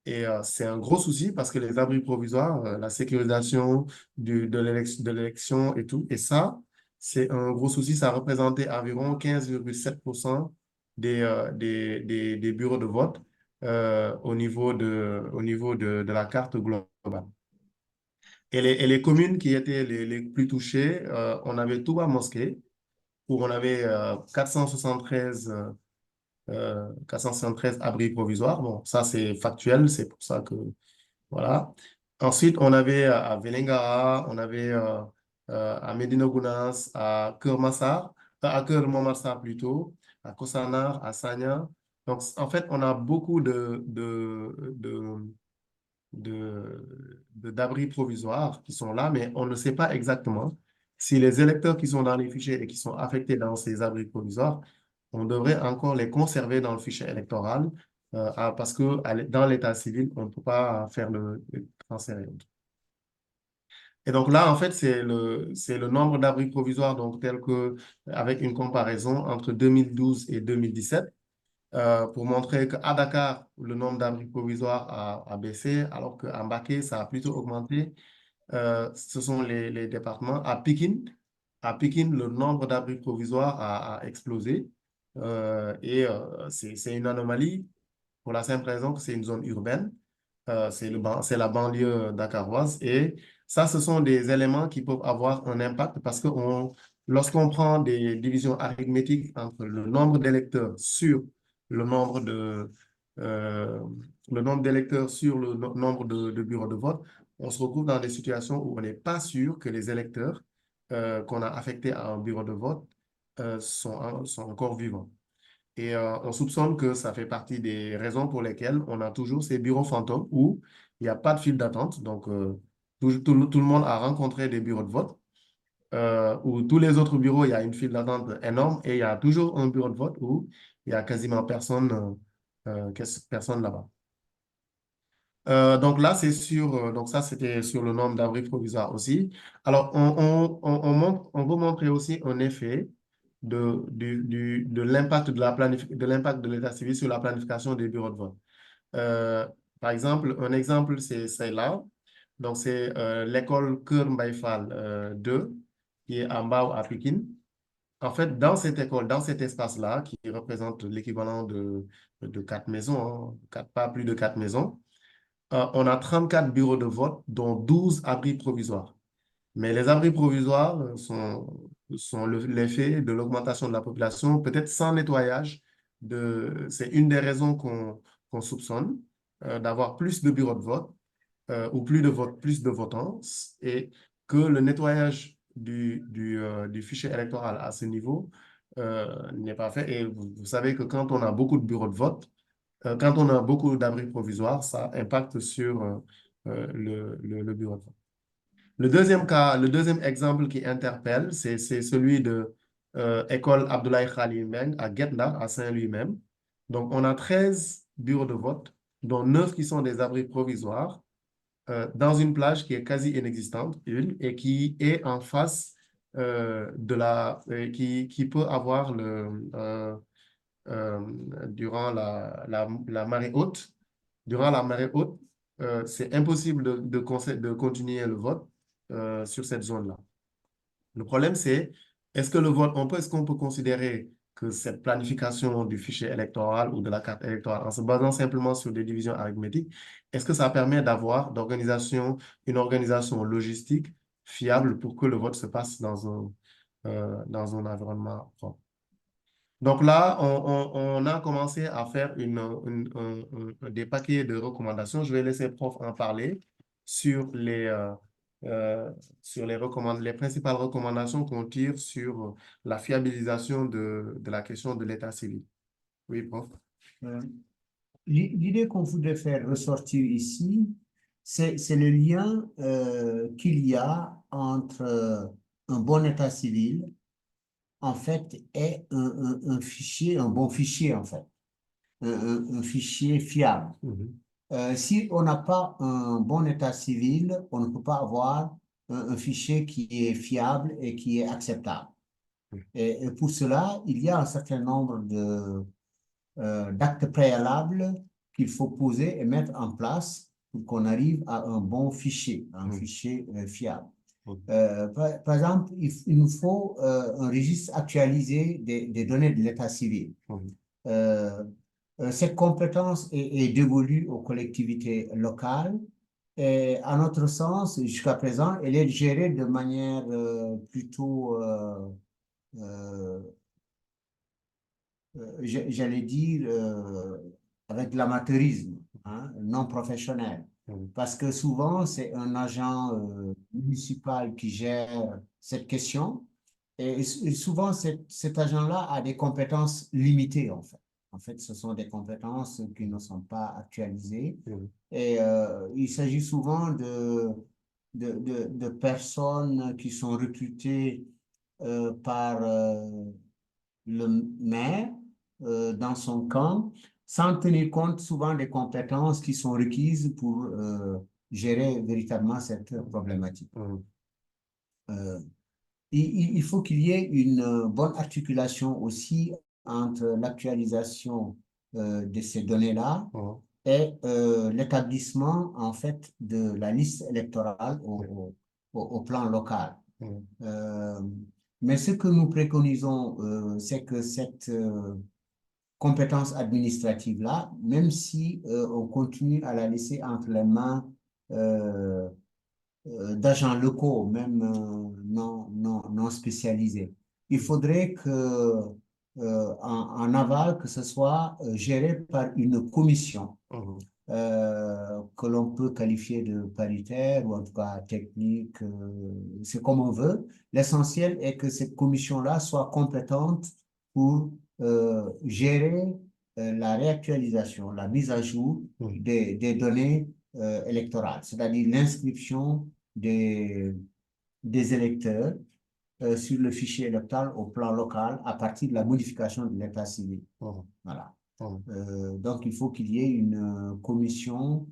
Et c'est un gros souci parce que les abris provisoires, la sécurisation de l'élection et tout, et ça, c'est un gros souci. Ça représentait environ 15,7% des bureaux de vote au niveau de la carte globale. Et les communes qui étaient les plus touchées, on avait Touba Mosquée, où on avait 473 abris provisoires. Bon, ça, c'est factuel, c'est pour ça que, voilà. Ensuite, on avait à Vélingara, on avait à Médina Gounass, à Keur Massar, à Keur Momar plutôt, à Kosanar, à Sagna. Donc, en fait, on a beaucoup d'abris provisoires qui sont là, mais on ne sait pas exactement si les électeurs qui sont dans les fichiers et qui sont affectés dans ces abris provisoires, on devrait encore les conserver dans le fichier électoral parce que dans l'état civil, on ne peut pas faire le transfert. Et donc là, en fait, c'est le nombre d'abris provisoires, donc tel que, avec une comparaison entre 2012 et 2017 pour montrer qu'à Dakar, le nombre d'abris provisoires a baissé, alors qu'à Mbacké, ça a plutôt augmenté. Ce sont les départements. À Pikine, le nombre d'abris provisoires a explosé. C'est une anomalie pour la simple raison que c'est une zone urbaine. C'est la banlieue dakaroise. Et ça, ce sont des éléments qui peuvent avoir un impact parce que lorsqu'on prend des divisions arithmétiques entre le nombre d'électeurs sur le nombre euh, le nombre d'électeurs sur le nombre de bureaux de vote, on se retrouve dans des situations où on n'est pas sûr que les électeurs qu'on a affectés à un bureau de vote sont encore vivants. Et on soupçonne que ça fait partie des raisons pour lesquelles on a toujours ces bureaux fantômes où il n'y a pas de file d'attente. Donc, tout le monde a rencontré des bureaux de vote où tous les autres bureaux, il y a une file d'attente énorme et il y a toujours un bureau de vote où il n'y a quasiment personne là-bas. Donc là, donc ça, c'était sur le nombre d'abris provisoires aussi. Alors, on veut montrer aussi un effet de l'impact de l'impact de l'état civil sur la planification des bureaux de vote. Par exemple, un exemple, c'est là. Donc, c'est l'école Keur Mbaye Fall 2, qui est en bas à Pikine. En fait, dans cette école, dans cet espace-là, qui représente l'équivalent de 4 maisons, pas plus de 4 maisons, on a 34 bureaux de vote, dont 12 abris provisoires. Mais les abris provisoires sont l'effet de l'augmentation de la population, peut-être sans nettoyage c'est une des raisons qu'on soupçonne d'avoir plus de bureaux de vote ou plus de votants et que le nettoyage du fichier électoral à ce niveau n'est pas fait. Et vous savez que quand on a beaucoup de bureaux de vote, quand on a beaucoup d'abris provisoires, ça impacte sur le bureau de vote. Le deuxième exemple qui interpelle, c'est celui de École Abdoulaye Khalil Meng à Guet-Ndar, à Saint-Louis même. Donc, on a 13 bureaux de vote, dont 9 qui sont des abris provisoires, dans une plage qui est quasi inexistante, et qui est en face qui peut avoir durant la marée haute. Durant la marée haute, c'est impossible de continuer le vote sur cette zone-là. Le problème, c'est, est-ce qu'on peut considérer que cette planification du fichier électoral ou de la carte électorale, en se basant simplement sur des divisions arithmétiques, est-ce que ça permet d'avoir une organisation logistique fiable pour que le vote se passe dans un environnement propre? Donc là, on a commencé à faire des paquets de recommandations. Je vais laisser le prof en parler sur les principales recommandations qu'on tire sur la fiabilisation de la question de l'état civil. Oui, prof. L'idée qu'on voudrait faire ressortir ici, c'est le lien qu'il y a entre un bon état civil, en fait, et un fichier, un bon fichier, en fait, un fichier fiable. Si on n'a pas un bon état civil, on ne peut pas avoir un fichier qui est fiable et qui est acceptable. Et pour cela, il y a un certain nombre d'actes préalables qu'il faut poser et mettre en place pour qu'on arrive à un bon fichier, un fichier fiable. Par exemple, il nous faut un registre actualisé des données de l'état civil. Cette compétence est dévolue aux collectivités locales et à notre sens, jusqu'à présent, elle est gérée de manière plutôt, j'allais dire, avec l'amateurisme, hein, non professionnel. Parce que souvent, c'est un agent municipal qui gère cette question et souvent, cet agent-là a des compétences limitées, en fait. En fait, ce sont des compétences qui ne sont pas actualisées. Et il s'agit souvent de personnes qui sont recrutées par le maire dans son camp, sans tenir compte souvent des compétences qui sont requises pour gérer véritablement cette problématique. Il faut qu'il y ait une bonne articulation aussi entre l'actualisation de ces données-là et l'établissement, en fait, de la liste électorale au plan local. Mais ce que nous préconisons, c'est que cette compétence administrative-là, même si on continue à la laisser entre les mains d'agents locaux, même non spécialisés, il faudrait que en aval, que ce soit géré par une commission que l'on peut qualifier de paritaire ou en tout cas technique, c'est comme on veut. L'essentiel est que cette commission-là soit compétente pour gérer la réactualisation, la mise à jour des données électorales, c'est-à-dire l'inscription des électeurs sur le fichier électoral au plan local à partir de la modification de l'état civil. Voilà. Donc, il faut qu'il y ait une commission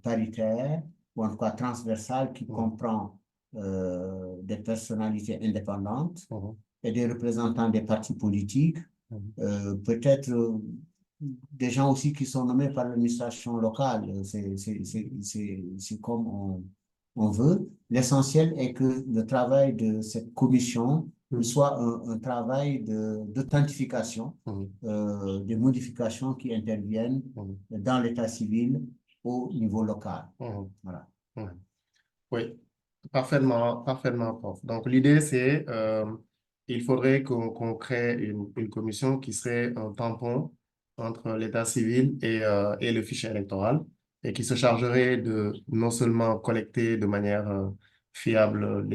paritaire, ou en tout cas transversale, qui comprend des personnalités indépendantes et des représentants des partis politiques, peut-être des gens aussi qui sont nommés par l'administration locale. C'est comme on veut. L'essentiel est que le travail de cette commission soit un travail d'authentification des modifications qui interviennent dans l'état civil au niveau local. Voilà. Oui, parfaitement, prof. Donc, l'idée, c'est il faudrait qu'on crée une commission qui serait un tampon entre l'état civil et le fichier électoral et qui se chargerait de non seulement collecter de manière fiable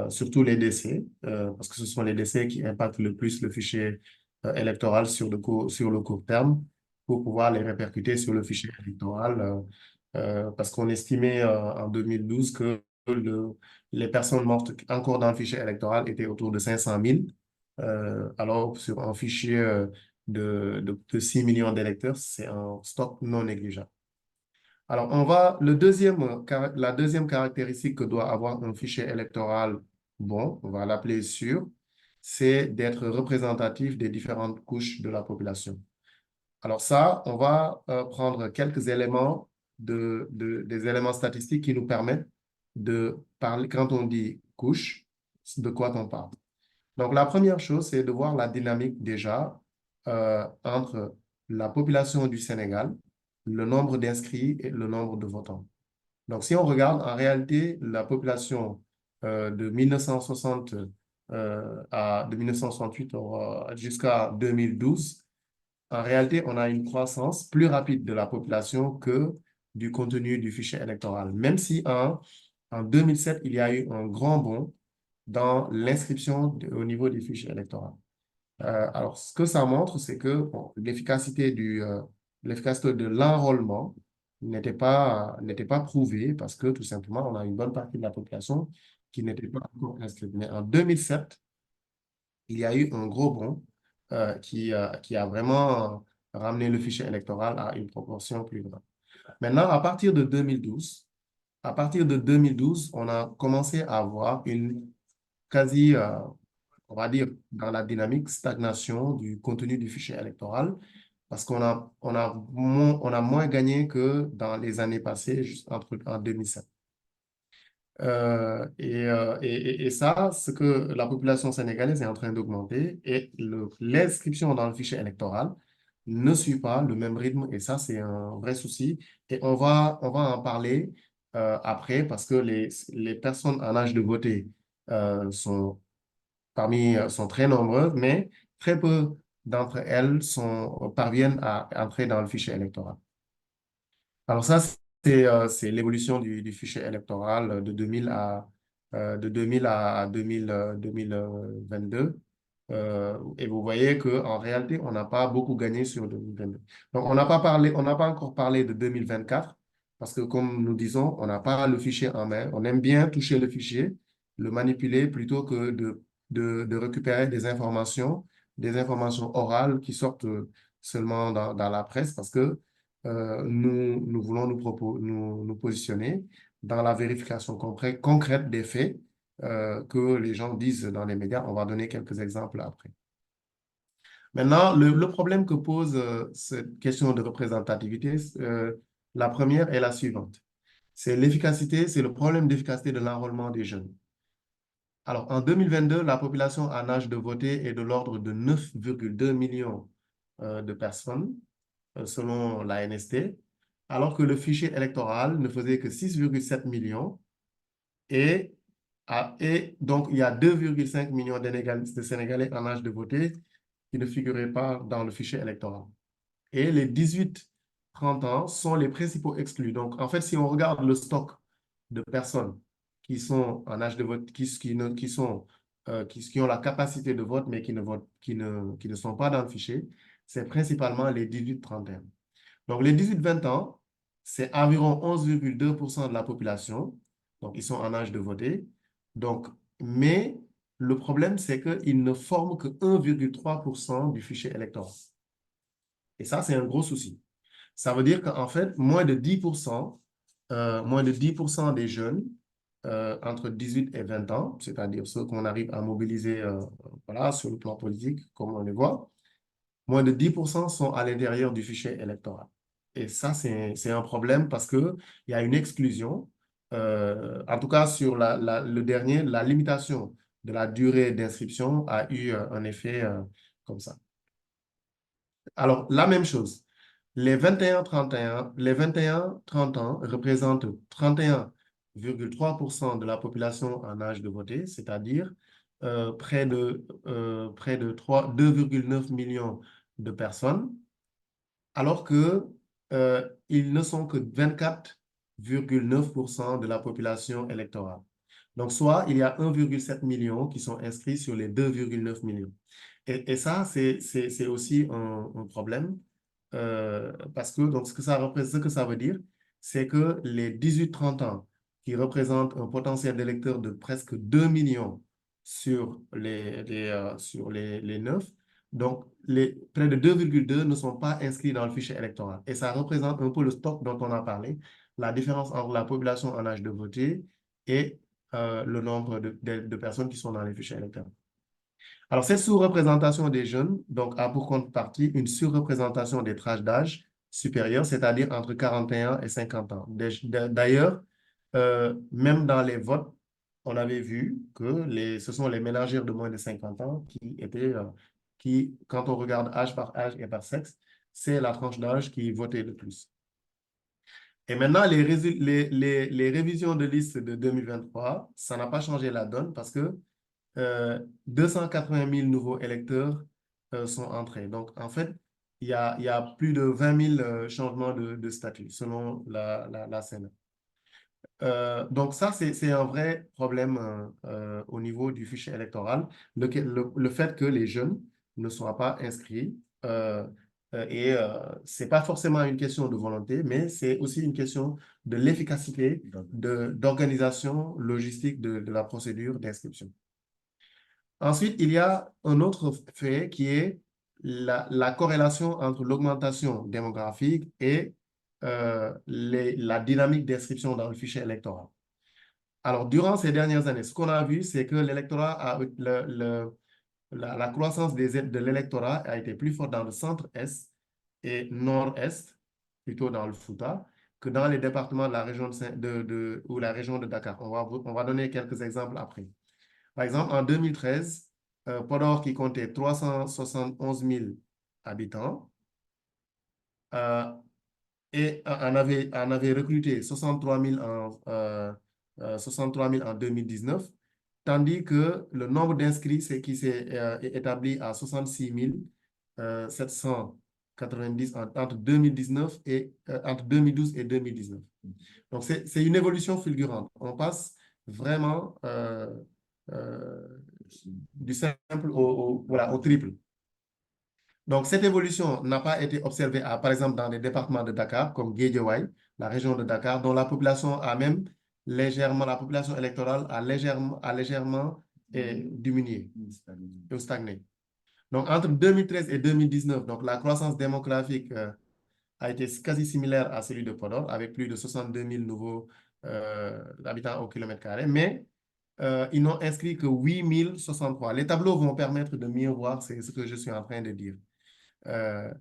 surtout les décès, parce que ce sont les décès qui impactent le plus le fichier électoral sur le court terme, pour pouvoir les répercuter sur le fichier électoral, parce qu'on estimait en 2012 que les personnes mortes encore dans le fichier électoral étaient autour de 500 000, alors sur un fichier de 6 millions d'électeurs, c'est un stock non négligeable. Alors, la deuxième caractéristique que doit avoir un fichier électoral bon, on va l'appeler sûr, c'est d'être représentatif des différentes couches de la population. Alors ça, on va prendre quelques éléments, des éléments statistiques qui nous permettent de parler, quand on dit couche, de quoi on parle. Donc, la première chose, c'est de voir la dynamique déjà entre la population du Sénégal, le nombre d'inscrits et le nombre de votants. Donc, si on regarde, en réalité, la population de 1960 de 1968 jusqu'à 2012, en réalité, on a une croissance plus rapide de la population que du contenu du fichier électoral, même si en 2007, il y a eu un grand bond dans l'inscription au niveau du fichier électoral. Alors, ce que ça montre, c'est que bon, l'efficacité de l'enrôlement n'était pas prouvée parce que tout simplement, on a une bonne partie de la population qui n'était pas encore inscrite. Mais en 2007, il y a eu un gros bond qui a vraiment ramené le fichier électoral à une proportion plus grande. Maintenant, à partir de 2012, on a commencé à avoir une quasi, on va dire, dans la dynamique, stagnation du contenu du fichier électoral, parce on a moins gagné que dans les années passées, juste en 2007. Et ça, ce que la population sénégalaise est en train d'augmenter et l'inscription dans le fichier électoral ne suit pas le même rythme et ça, c'est un vrai souci. Et on va en parler après parce que les personnes en âge de voter sont très nombreuses, mais très peu d'entre elles parviennent à entrer dans le fichier électoral. Alors ça, c'est l'évolution du fichier électoral de 2000 à 2022. Et vous voyez qu'en réalité, on n'a pas beaucoup gagné sur 2022. Donc, on n'a pas encore parlé de 2024 parce que comme nous disons, on n'a pas le fichier en main. On aime bien toucher le fichier, le manipuler plutôt que de récupérer des informations orales qui sortent seulement dans la presse parce que nous voulons nous positionner dans la vérification concrète des faits que les gens disent dans les médias. On va donner quelques exemples après. Maintenant, le problème que pose cette question de représentativité, la première est la suivante. C'est le problème d'efficacité de l'enrôlement des jeunes. Alors, en 2022, la population en âge de voter est de l'ordre de 9,2 millions de personnes, selon la NST, alors que le fichier électoral ne faisait que 6,7 millions et donc il y a 2,5 millions de Sénégalais en âge de voter qui ne figuraient pas dans le fichier électoral. Et les 18-30 ans sont les principaux exclus. Donc, en fait, si on regarde le stock de personnes qui sont en âge de vote, qui ont la capacité de vote, mais qui ne sont pas dans le fichier, c'est principalement les 18-31. Donc, les 18-20 ans, c'est environ 11,2% de la population. Donc, ils sont en âge de voter. Donc, mais le problème, c'est qu'ils ne forment que 1,3% du fichier électoral. Et ça, c'est un gros souci. Ça veut dire qu'en fait, moins de 10% des jeunes entre 18 et 20 ans, c'est-à-dire ceux qu'on arrive à mobiliser voilà, sur le plan politique, comme on les voit, moins de 10% sont à l'intérieur du fichier électoral. Et ça, c'est un problème parce qu'il y a une exclusion. En tout cas, sur le dernier, la limitation de la durée d'inscription a eu un effet comme ça. Alors, la même chose. Les 21-30 ans représentent 31,3% de la population en âge de voter, c'est-à-dire près de 2,9 millions de personnes, alors que ils ne sont que 24,9% de la population électorale. Donc, soit il y a 1,7 million qui sont inscrits sur les 2,9 millions. Et ça, c'est aussi un problème parce que donc, ce que ça veut dire, c'est que les 18-30 ans qui représentent un potentiel d'électeurs de presque 2 millions sur les 9, donc près de 2,2 ne sont pas inscrits dans le fichier électoral. Et ça représente un peu le stock dont on a parlé, la différence entre la population en âge de voter et le nombre de personnes qui sont dans les fichiers électoraux. Alors, cette sous-représentation des jeunes donc, a pour contrepartie une surreprésentation des tranches d'âge supérieures, c'est-à-dire entre 41 et 50 ans. D'ailleurs, même dans les votes, on avait vu que ce sont les ménagères de moins de 50 ans qui, quand on regarde âge et par sexe, c'est la tranche d'âge qui votait le plus. Et maintenant, les révisions de liste de 2023, ça n'a pas changé la donne parce que 280 000 nouveaux électeurs sont entrés. Donc, en fait, il y a plus de 20 000 changements de statut selon la Sénat. Donc, ça, c'est un vrai problème au niveau du fichier électoral, le fait que les jeunes ne soient pas inscrits. Ce n'est pas forcément une question de volonté, mais c'est aussi une question de l'efficacité d'organisation logistique de la procédure d'inscription. Ensuite, il y a un autre fait qui est la corrélation entre l'augmentation démographique et la dynamique d'inscription dans le fichier électoral. Alors, durant ces dernières années, ce qu'on a vu, c'est que l'électorat la croissance de l'électorat a été plus forte dans le centre-est et nord-est, plutôt dans le Fouta, que dans les départements de la région ou la région de Dakar. On va donner quelques exemples après. Par exemple, en 2013, Podor, qui comptait 371 000 habitants, et en avait recruté 63 000 en 2019, tandis que le nombre d'inscrits qui s'est établi à 66 790 entre 2012 et 2019. Donc, c'est une évolution fulgurante. On passe vraiment du simple au triple. Donc, cette évolution n'a pas été observée, par exemple, dans les départements de Dakar, comme Guédiawaye, la région de Dakar, dont la population la population électorale a légèrement diminué ou stagné. Donc, entre 2013 et 2019, donc, la croissance démographique a été quasi similaire à celui de Podor, avec plus de 62 000 nouveaux habitants au kilomètre carré, mais ils n'ont inscrit que 8 063. Les tableaux vont permettre de mieux voir ce que je suis en train de dire.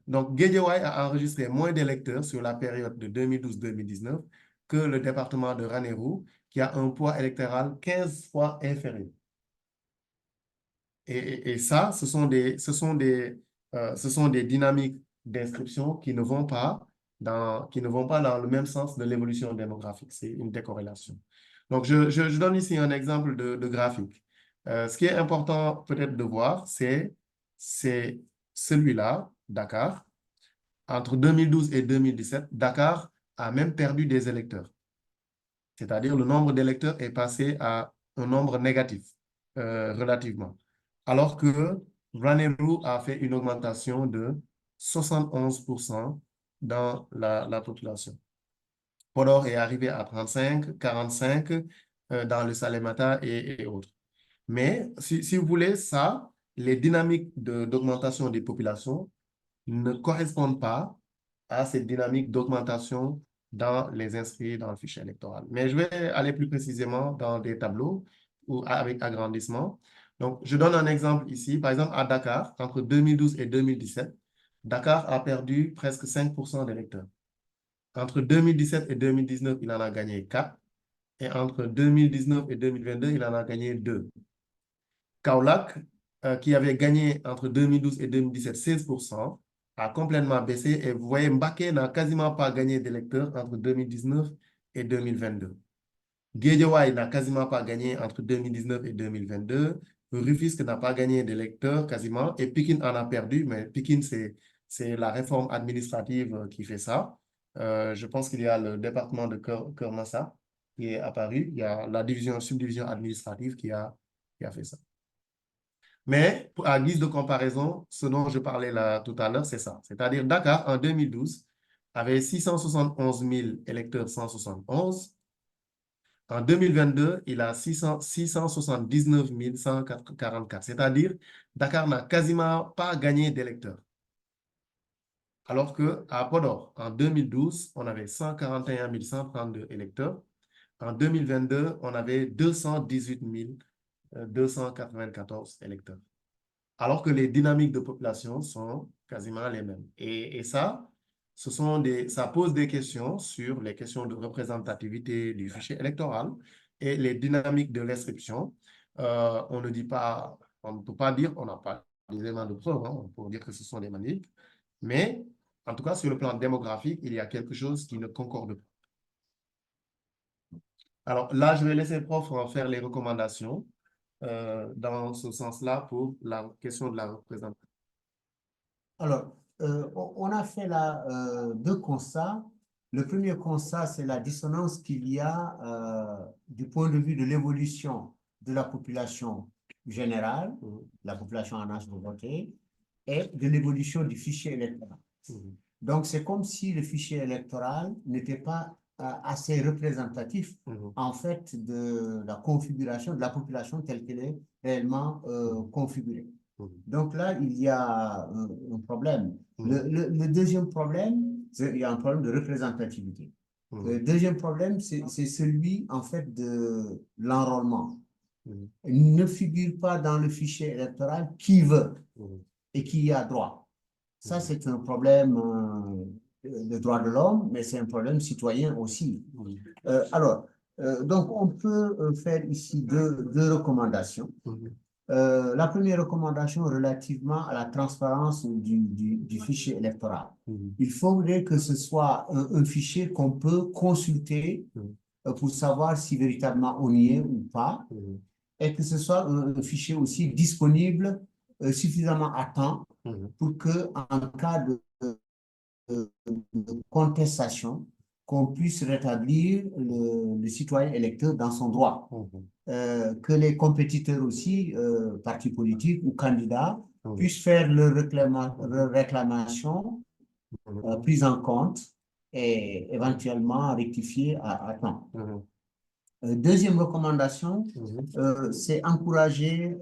Donc, Guédiawaye a enregistré moins d'électeurs sur la période de 2012-2019 que le département de Ranérou, qui a un poids électoral 15 fois inférieur. Et ça, ce sont des dynamiques d'inscription qui ne vont pas dans le même sens de l'évolution démographique. C'est une décorrélation. Donc, je donne ici un exemple de graphique. Ce qui est important peut-être de voir, c'est celui-là, Dakar. Entre 2012 et 2017, Dakar a même perdu des électeurs. C'est-à-dire le nombre d'électeurs est passé à un nombre négatif, relativement. Alors que Ranérou a fait une augmentation de 71% dans la population. Podor est arrivé à 35, 45 dans le Salémata et autres. Mais si vous voulez, les dynamiques d'augmentation des populations ne correspondent pas à cette dynamique d'augmentation dans les inscrits dans le fichier électoral. Mais je vais aller plus précisément dans des tableaux ou avec agrandissement. Donc, je donne un exemple ici. Par exemple, à Dakar, entre 2012 et 2017, Dakar a perdu presque 5% d'électeurs. Entre 2017 et 2019, il en a gagné 4. Et entre 2019 et 2022, il en a gagné 2. Kaolack, qui avait gagné entre 2012 et 2017 16%, a complètement baissé. Et vous voyez, Mbaké n'a quasiment pas gagné d'électeurs entre 2019 et 2022. Guédiawaye n'a quasiment pas gagné entre 2019 et 2022. Rufisque n'a pas gagné d'électeurs quasiment et Pikine en a perdu, mais Pikine, c'est la réforme administrative qui fait ça. Je pense qu'il y a le département de Keur Massa qui est apparu. Il y a la subdivision administrative qui a fait ça. Mais à guise de comparaison, ce dont je parlais là tout à l'heure, c'est ça. C'est-à-dire Dakar, en 2012, avait 671 000 électeurs 171. En 2022, il a 679 144. C'est-à-dire Dakar n'a quasiment pas gagné d'électeurs. Alors qu'à Podor, en 2012, on avait 141 132 électeurs. En 2022, on avait 218 294 électeurs. Alors que les dynamiques de population sont quasiment les mêmes. Et ça, ça pose des questions sur les questions de représentativité du fichier électoral et les dynamiques de l'inscription. On ne peut pas dire, on n'a pas d'éléments de preuve, hein, pour dire que ce sont des manips, mais en tout cas, sur le plan démographique, il y a quelque chose qui ne concorde pas. Alors là, je vais laisser le prof faire les recommandations dans ce sens-là pour la question de la représentation. Alors, on a fait là deux constats. Le premier constat, c'est la dissonance qu'il y a du point de vue de l'évolution de la population générale, la population en âge de voter, et de l'évolution du fichier électoral. Donc, c'est comme si le fichier électoral n'était pas assez représentatif, en fait, de la configuration de la population telle qu'elle est réellement configurée. Donc là, il y a un problème. Le deuxième problème, il y a un problème de représentativité. Le deuxième problème, c'est celui, en fait, de l'enrôlement. Il ne figure pas dans le fichier électoral qui veut et qui y a droit. Ça, c'est un problème de droits de l'homme, mais c'est un problème citoyen aussi. Donc, on peut faire ici deux recommandations. La première recommandation relativement à la transparence du fichier électoral. Il faudrait que ce soit un fichier qu'on peut consulter pour savoir si véritablement on y est ou pas, et que ce soit un fichier aussi disponible suffisamment à temps pour que, en cas de contestation, qu'on puisse rétablir le citoyen électeur dans son droit. Que les compétiteurs aussi, partis politiques ou candidats, puissent faire leur réclamation prise en compte et éventuellement rectifiée à temps. Deuxième recommandation, c'est encourager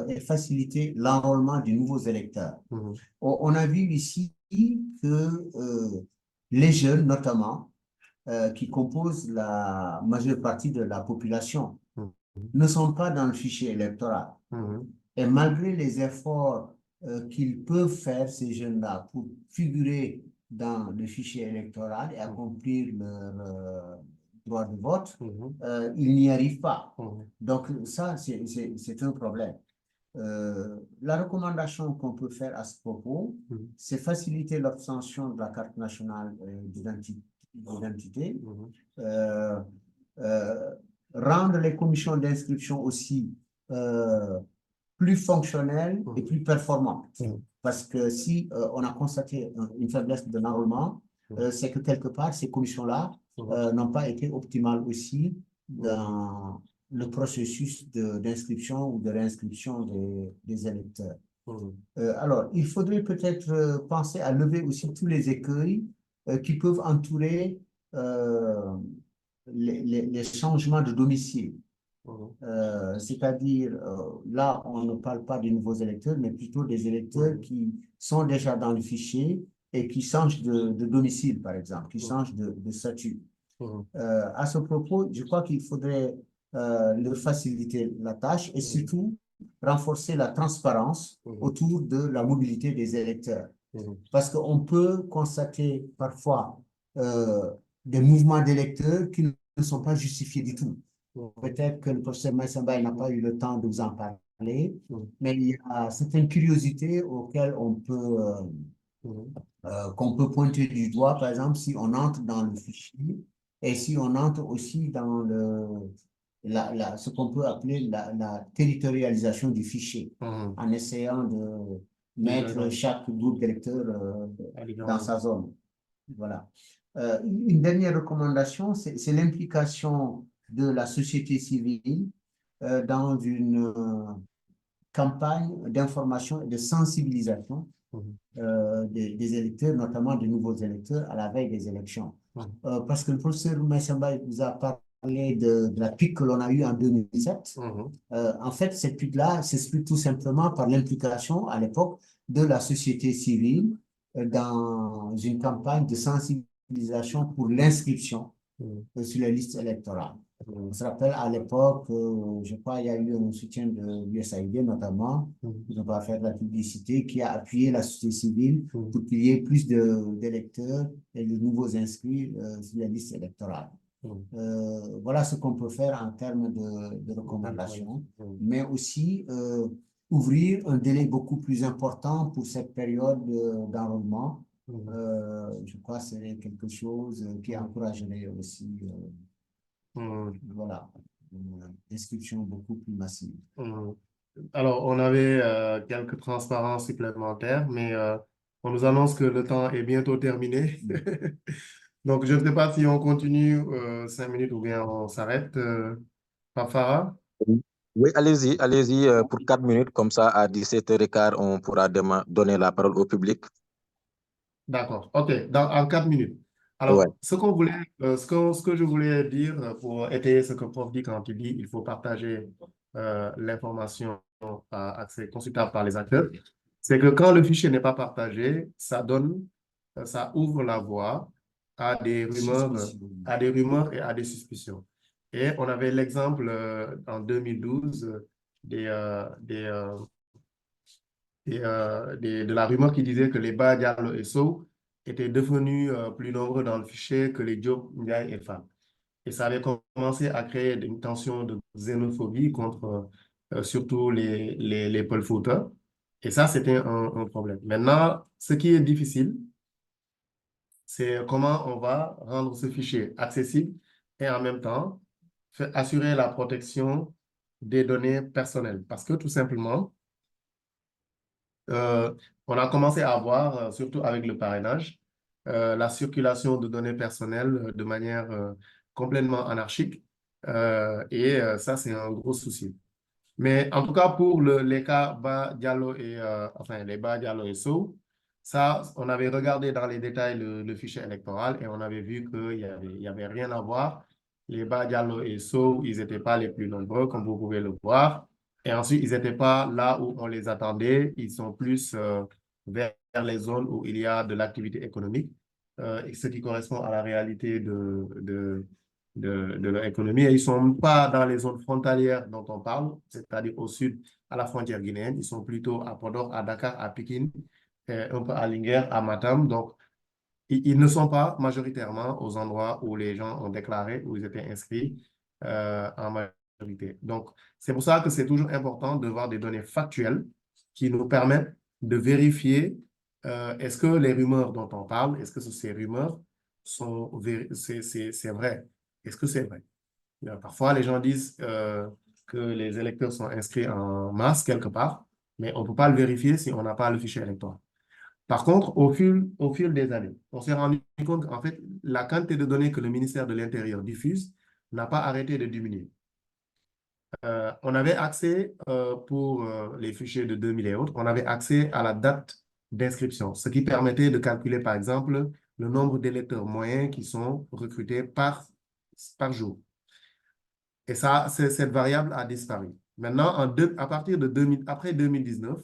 et faciliter l'enrôlement des nouveaux électeurs. On a vu ici que les jeunes, notamment, qui composent la majeure partie de la population, ne sont pas dans le fichier électoral. Et malgré les efforts qu'ils peuvent faire, ces jeunes-là, pour figurer dans le fichier électoral et accomplir leur droit de vote, ils n'y arrivent pas. Donc ça, c'est un problème. La recommandation qu'on peut faire à ce propos, c'est faciliter l'obtention de la carte nationale d'identité, rendre les commissions d'inscription aussi plus fonctionnelles et plus performantes. Parce que si on a constaté une faiblesse de l'enrôlement, c'est que quelque part, ces commissions-là n'ont pas été optimales aussi dans le processus d'inscription ou de réinscription des électeurs. Alors, il faudrait peut-être penser à lever aussi tous les écueils qui peuvent entourer les changements de domicile. C'est-à-dire, là, on ne parle pas des nouveaux électeurs, mais plutôt des électeurs qui sont déjà dans le fichier et qui changent de domicile, par exemple, qui changent de statut. À ce propos, je crois qu'il faudrait leur faciliter la tâche et surtout renforcer la transparence autour de la mobilité des électeurs. Parce qu'on peut constater parfois des mouvements d'électeurs qui ne sont pas justifiés du tout. Peut-être que le professeur Maïsamba n'a pas eu le temps de vous en parler, mais il y a certaines curiosités auxquelles on peut, qu'on peut pointer du doigt, par exemple, si on entre dans le fichier et si on entre aussi dans ce qu'on peut appeler la territorialisation du fichier, Mhm. en essayant de mettre chaque groupe d'électeurs dans sa zone. Voilà. Une dernière recommandation, c'est l'implication de la société civile dans une campagne d'information et de sensibilisation des électeurs, notamment des nouveaux électeurs, à la veille des élections. Parce que le professeur Maïsamba vous a parlé de la pique que l'on a eue en 2007. En fait, cette pique-là s'explique tout simplement par l'implication à l'époque de la société civile dans une campagne de sensibilisation pour l'inscription sur les listes électorales. On se rappelle à l'époque, je crois, il y a eu un soutien de l'USAID notamment, je ne vais pas faire de la publicité, qui a appuyé la société civile pour qu'il y ait plus d'électeurs et de nouveaux inscrits sur les listes électorales. Voilà ce qu'on peut faire en termes de recommandations, mais aussi ouvrir un délai beaucoup plus important pour cette période d'enrôlement. Je crois que c'est quelque chose qui encouragerait aussi voilà, une inscription beaucoup plus massive. Alors, on avait quelques transparences supplémentaires, mais on nous annonce que le temps est bientôt terminé. Donc, je ne sais pas si on continue 5 minutes ou bien on s'arrête. Fafara? Oui, allez-y pour 4 minutes, comme ça à 17h15, on pourra donner la parole au public. D'accord, ok, en 4 minutes. Alors, Ouais. ce que je voulais dire pour étayer ce que le prof dit quand il dit il faut partager l'information à accès consultable par les acteurs, c'est que quand le fichier n'est pas partagé, ça ouvre la voie à des rumeurs et à des suspicions. Et on avait l'exemple en 2012 de la rumeur qui disait que les Bah Diallo et Sow étaient devenus plus nombreux dans le fichier que les Diop, Ndiaye et Fall. Et ça avait commencé à créer une tension de xénophobie contre surtout les Paul Fouta. Et ça, c'était un problème. Maintenant, ce qui est difficile, c'est comment on va rendre ce fichier accessible et en même temps assurer la protection des données personnelles. Parce que tout simplement, on a commencé à voir, surtout avec le parrainage, la circulation de données personnelles de manière complètement anarchique. Et ça, c'est un gros souci. Mais en tout cas, pour les cas Bah Diallo les Bah Diallo et Sow, ça, on avait regardé dans les détails le fichier électoral et on avait vu qu'il y avait rien à voir. Les Bah Diallo et Sow, ils n'étaient pas les plus nombreux, comme vous pouvez le voir. Et ensuite, ils n'étaient pas là où on les attendait. Ils sont plus vers les zones où il y a de l'activité économique, ce qui correspond à la réalité de leur économie. Et ils ne sont pas dans les zones frontalières dont on parle, c'est-à-dire au sud, à la frontière guinéenne. Ils sont plutôt à Podor, à Dakar, à Pikine, un peu à Linguère, à Matam. Donc, ils ne sont pas majoritairement aux endroits où les gens ont déclaré, où ils étaient inscrits en majorité. Donc, c'est pour ça que c'est toujours important de voir des données factuelles qui nous permettent de vérifier est-ce que les rumeurs dont on parle, est-ce que ces rumeurs c'est vrai? Est-ce que c'est vrai? Parfois, les gens disent que les électeurs sont inscrits en masse quelque part, mais on ne peut pas le vérifier si on n'a pas le fichier électoral. Par contre, au fil des années, on s'est rendu compte qu'en fait, la quantité de données que le ministère de l'Intérieur diffuse n'a pas arrêté de diminuer. On avait accès, pour les fichiers de 2000 et autres, on avait accès à la date d'inscription, ce qui permettait de calculer, par exemple, le nombre d'électeurs moyens qui sont recrutés par jour. Et ça, cette variable a disparu. Maintenant, à partir de après 2019,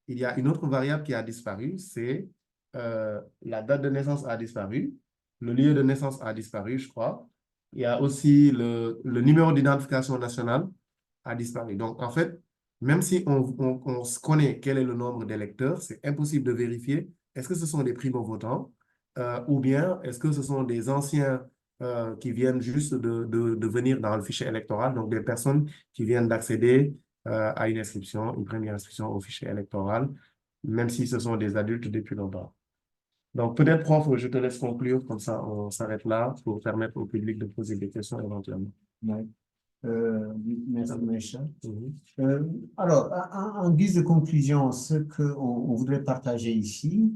il y a une autre variable qui a disparu, c'est la date de naissance a disparu, le lieu de naissance a disparu, je crois. Il y a aussi le numéro d'identification nationale a disparu. Donc, en fait, même si on connaît quel est le nombre d'électeurs, c'est impossible de vérifier est-ce que ce sont des primo-votants ou bien est-ce que ce sont des anciens qui viennent juste de venir dans le fichier électoral, donc des personnes qui viennent d'accéder à une première inscription au fichier électoral, même si ce sont des adultes depuis longtemps. Donc, peut-être, prof, je te laisse conclure, comme ça on s'arrête là pour permettre au public de poser des questions éventuellement. Ouais. Merci, Maïcha. Mhm. Alors, en guise de conclusion, ce qu'on voudrait partager ici,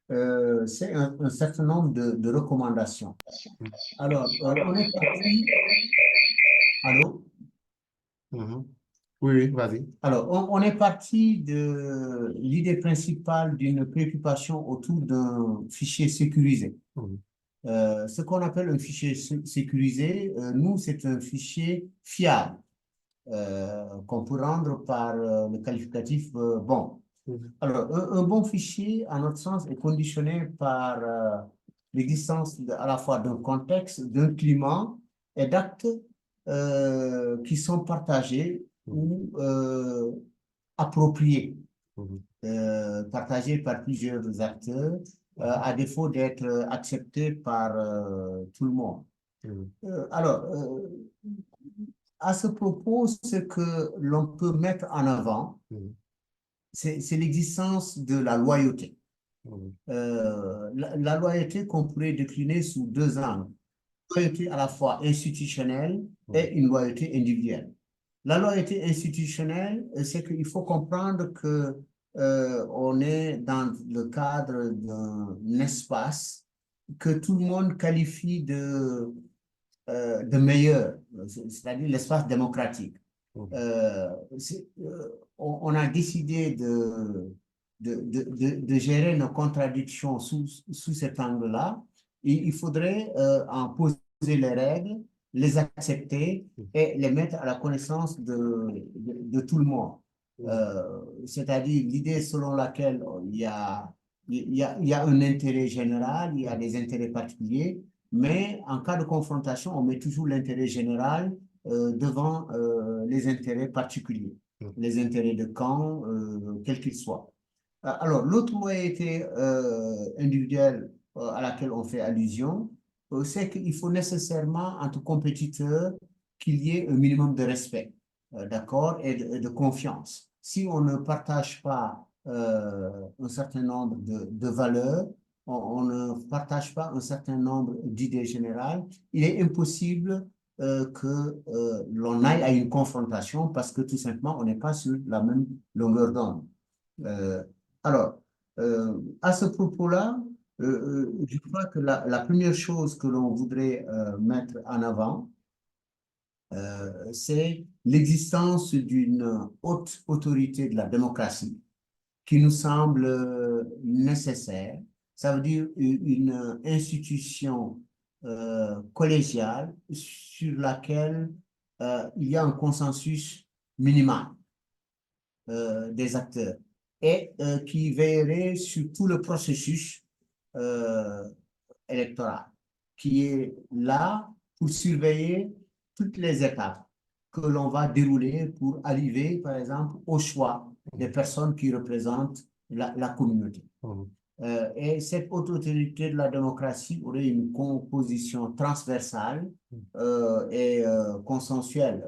c'est un certain nombre de recommandations. Alors, on est parti. Allô? Mhm. Oui, oui, vas-y. Alors, on est parti de l'idée principale d'une préoccupation autour d'un fichier sécurisé. Mhm. Ce qu'on appelle un fichier sécurisé, nous, c'est un fichier fiable qu'on peut rendre par le qualificatif bon. Mhm. Alors, un bon fichier, à notre sens, est conditionné par l'existence à la fois d'un contexte, d'un climat et d'actes qui sont partagés ou appropriés, Mhm. partagés par plusieurs acteurs, à défaut d'être acceptés par tout le monde. Mhm. Alors, à ce propos, ce que l'on peut mettre en avant, Mhm. c'est l'existence de la loyauté. Mhm. La loyauté qu'on pourrait décliner sous deux angles. Une loyauté à la fois institutionnelle et une loyauté individuelle. La loyauté institutionnelle, c'est qu'il faut comprendre que on est dans le cadre d'un espace que tout le monde qualifie de meilleur, c'est-à-dire l'espace démocratique. Mhm. On a décidé de gérer nos contradictions sous cet angle-là. Il faudrait en poser les règles, les accepter et les mettre à la connaissance de tout le monde. C'est-à-dire l'idée selon laquelle il y a un intérêt général, il y a des intérêts particuliers, mais en cas de confrontation, on met toujours l'intérêt général devant les intérêts particuliers, les intérêts de camp, quels qu'ils soient. Alors, l'autre loyauté individuelle à laquelle on fait allusion, c'est qu'il faut nécessairement, entre compétiteurs, qu'il y ait un minimum de respect, d'accord, et de confiance. Si on ne partage pas un certain nombre de valeurs, on ne partage pas un certain nombre d'idées générales, il est impossible que l'on aille à une confrontation parce que tout simplement, on n'est pas sur la même longueur d'onde. Alors, à ce propos-là, je crois que la première chose que l'on voudrait mettre en avant, c'est l'existence d'une haute autorité de la démocratie qui nous semble nécessaire. Ça veut dire une institution collégiale sur laquelle il y a un consensus minimal des acteurs et qui veillerait sur tout le processus électoral, qui est là pour surveiller toutes les étapes que l'on va dérouler pour arriver, par exemple, au choix des personnes qui représentent la communauté. Et cette haute autorité de la démocratie aurait une composition transversale et consensuelle.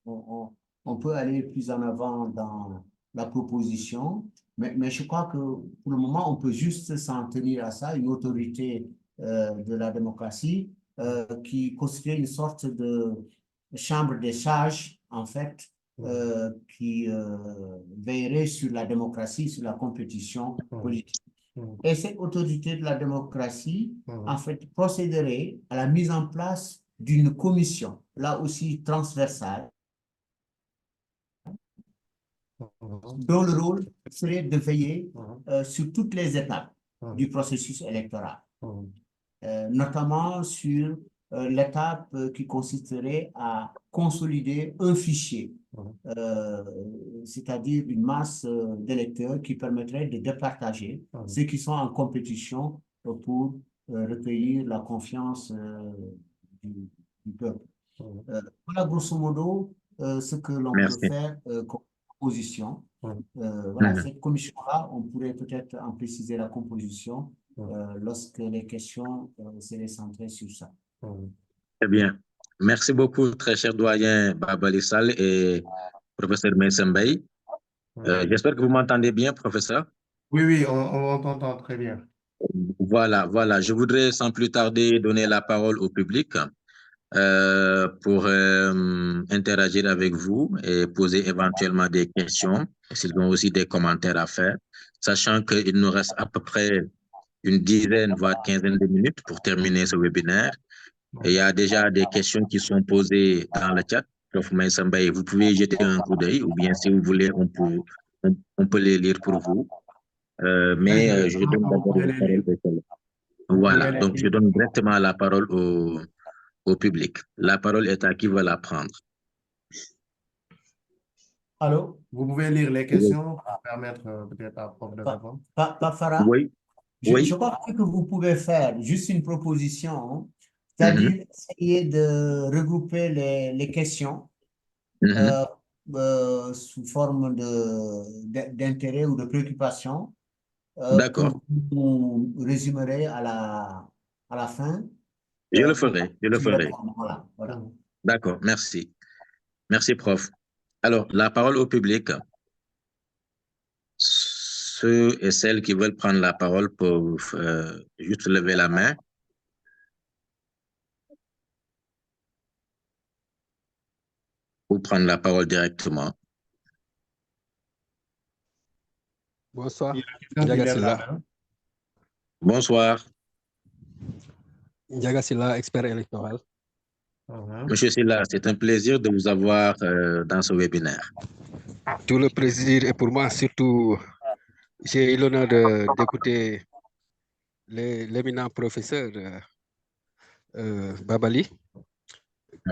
On peut aller plus en avant dans la proposition, mais je crois que pour le moment, on peut juste s'en tenir à ça, une autorité de la démocratie qui constitue une sorte de chambre des sages, en fait, qui veillerait sur la démocratie, sur la compétition politique. Et cette autorité de la démocratie, en fait, procéderait à la mise en place d'une commission, là aussi transversale, dont le rôle serait de veiller sur toutes les étapes du processus électoral, notamment sur l'étape qui consisterait à consolider un fichier, c'est-à-dire une masse d'électeurs qui permettrait de départager ceux qui sont en compétition pour recueillir la confiance du peuple. Voilà grosso modo ce que l'on peut faire comme composition. Voilà, cette commission-là, on pourrait peut-être en préciser la composition lorsque les questions seraient centrées sur ça. Très bien. Merci beaucoup, très cher doyen Babali Sall et professeur Mensembay. J'espère que vous m'entendez bien, professeur. Oui, oui, on t'entend très bien. Voilà. Je voudrais sans plus tarder donner la parole au public. pour interagir avec vous et poser éventuellement des questions, s'ils ont aussi des commentaires à faire, sachant qu'il nous reste à peu près une dizaine, voire quinzaine de minutes pour terminer ce webinaire. Et il y a déjà des questions qui sont posées dans le chat. Prof. Maïssa Mbaye, vous pouvez y jeter un coup d'œil ou bien si vous voulez, on peut les lire pour vous. Mais je donne d'abord la parole au collègue. Voilà, donc je donne directement la parole au public. La parole est à qui veut la prendre. Allô, vous pouvez lire les questions pour permettre peut-être à prof de répondre. Farah, Oui, oui. je crois que vous pouvez faire juste une proposition, hein, c'est-à-dire essayer de regrouper les questions sous forme d'intérêt ou de préoccupation que D'accord. vous résumerez à la fin. Je le ferai, je le ferai. Voilà, voilà. D'accord, merci. Merci, prof. Alors, la parole au public. Ceux et celles qui veulent prendre la parole peuvent juste lever la main. Ou prendre la parole directement. Bonsoir. Ndiaga Sylla. Bonsoir. Ndiaga Sylla, expert électoral. Monsieur Sylla, c'est un plaisir de vous avoir dans ce webinaire. Tout le plaisir est pour moi, surtout j'ai eu l'honneur d'écouter l'éminent professeur Babali,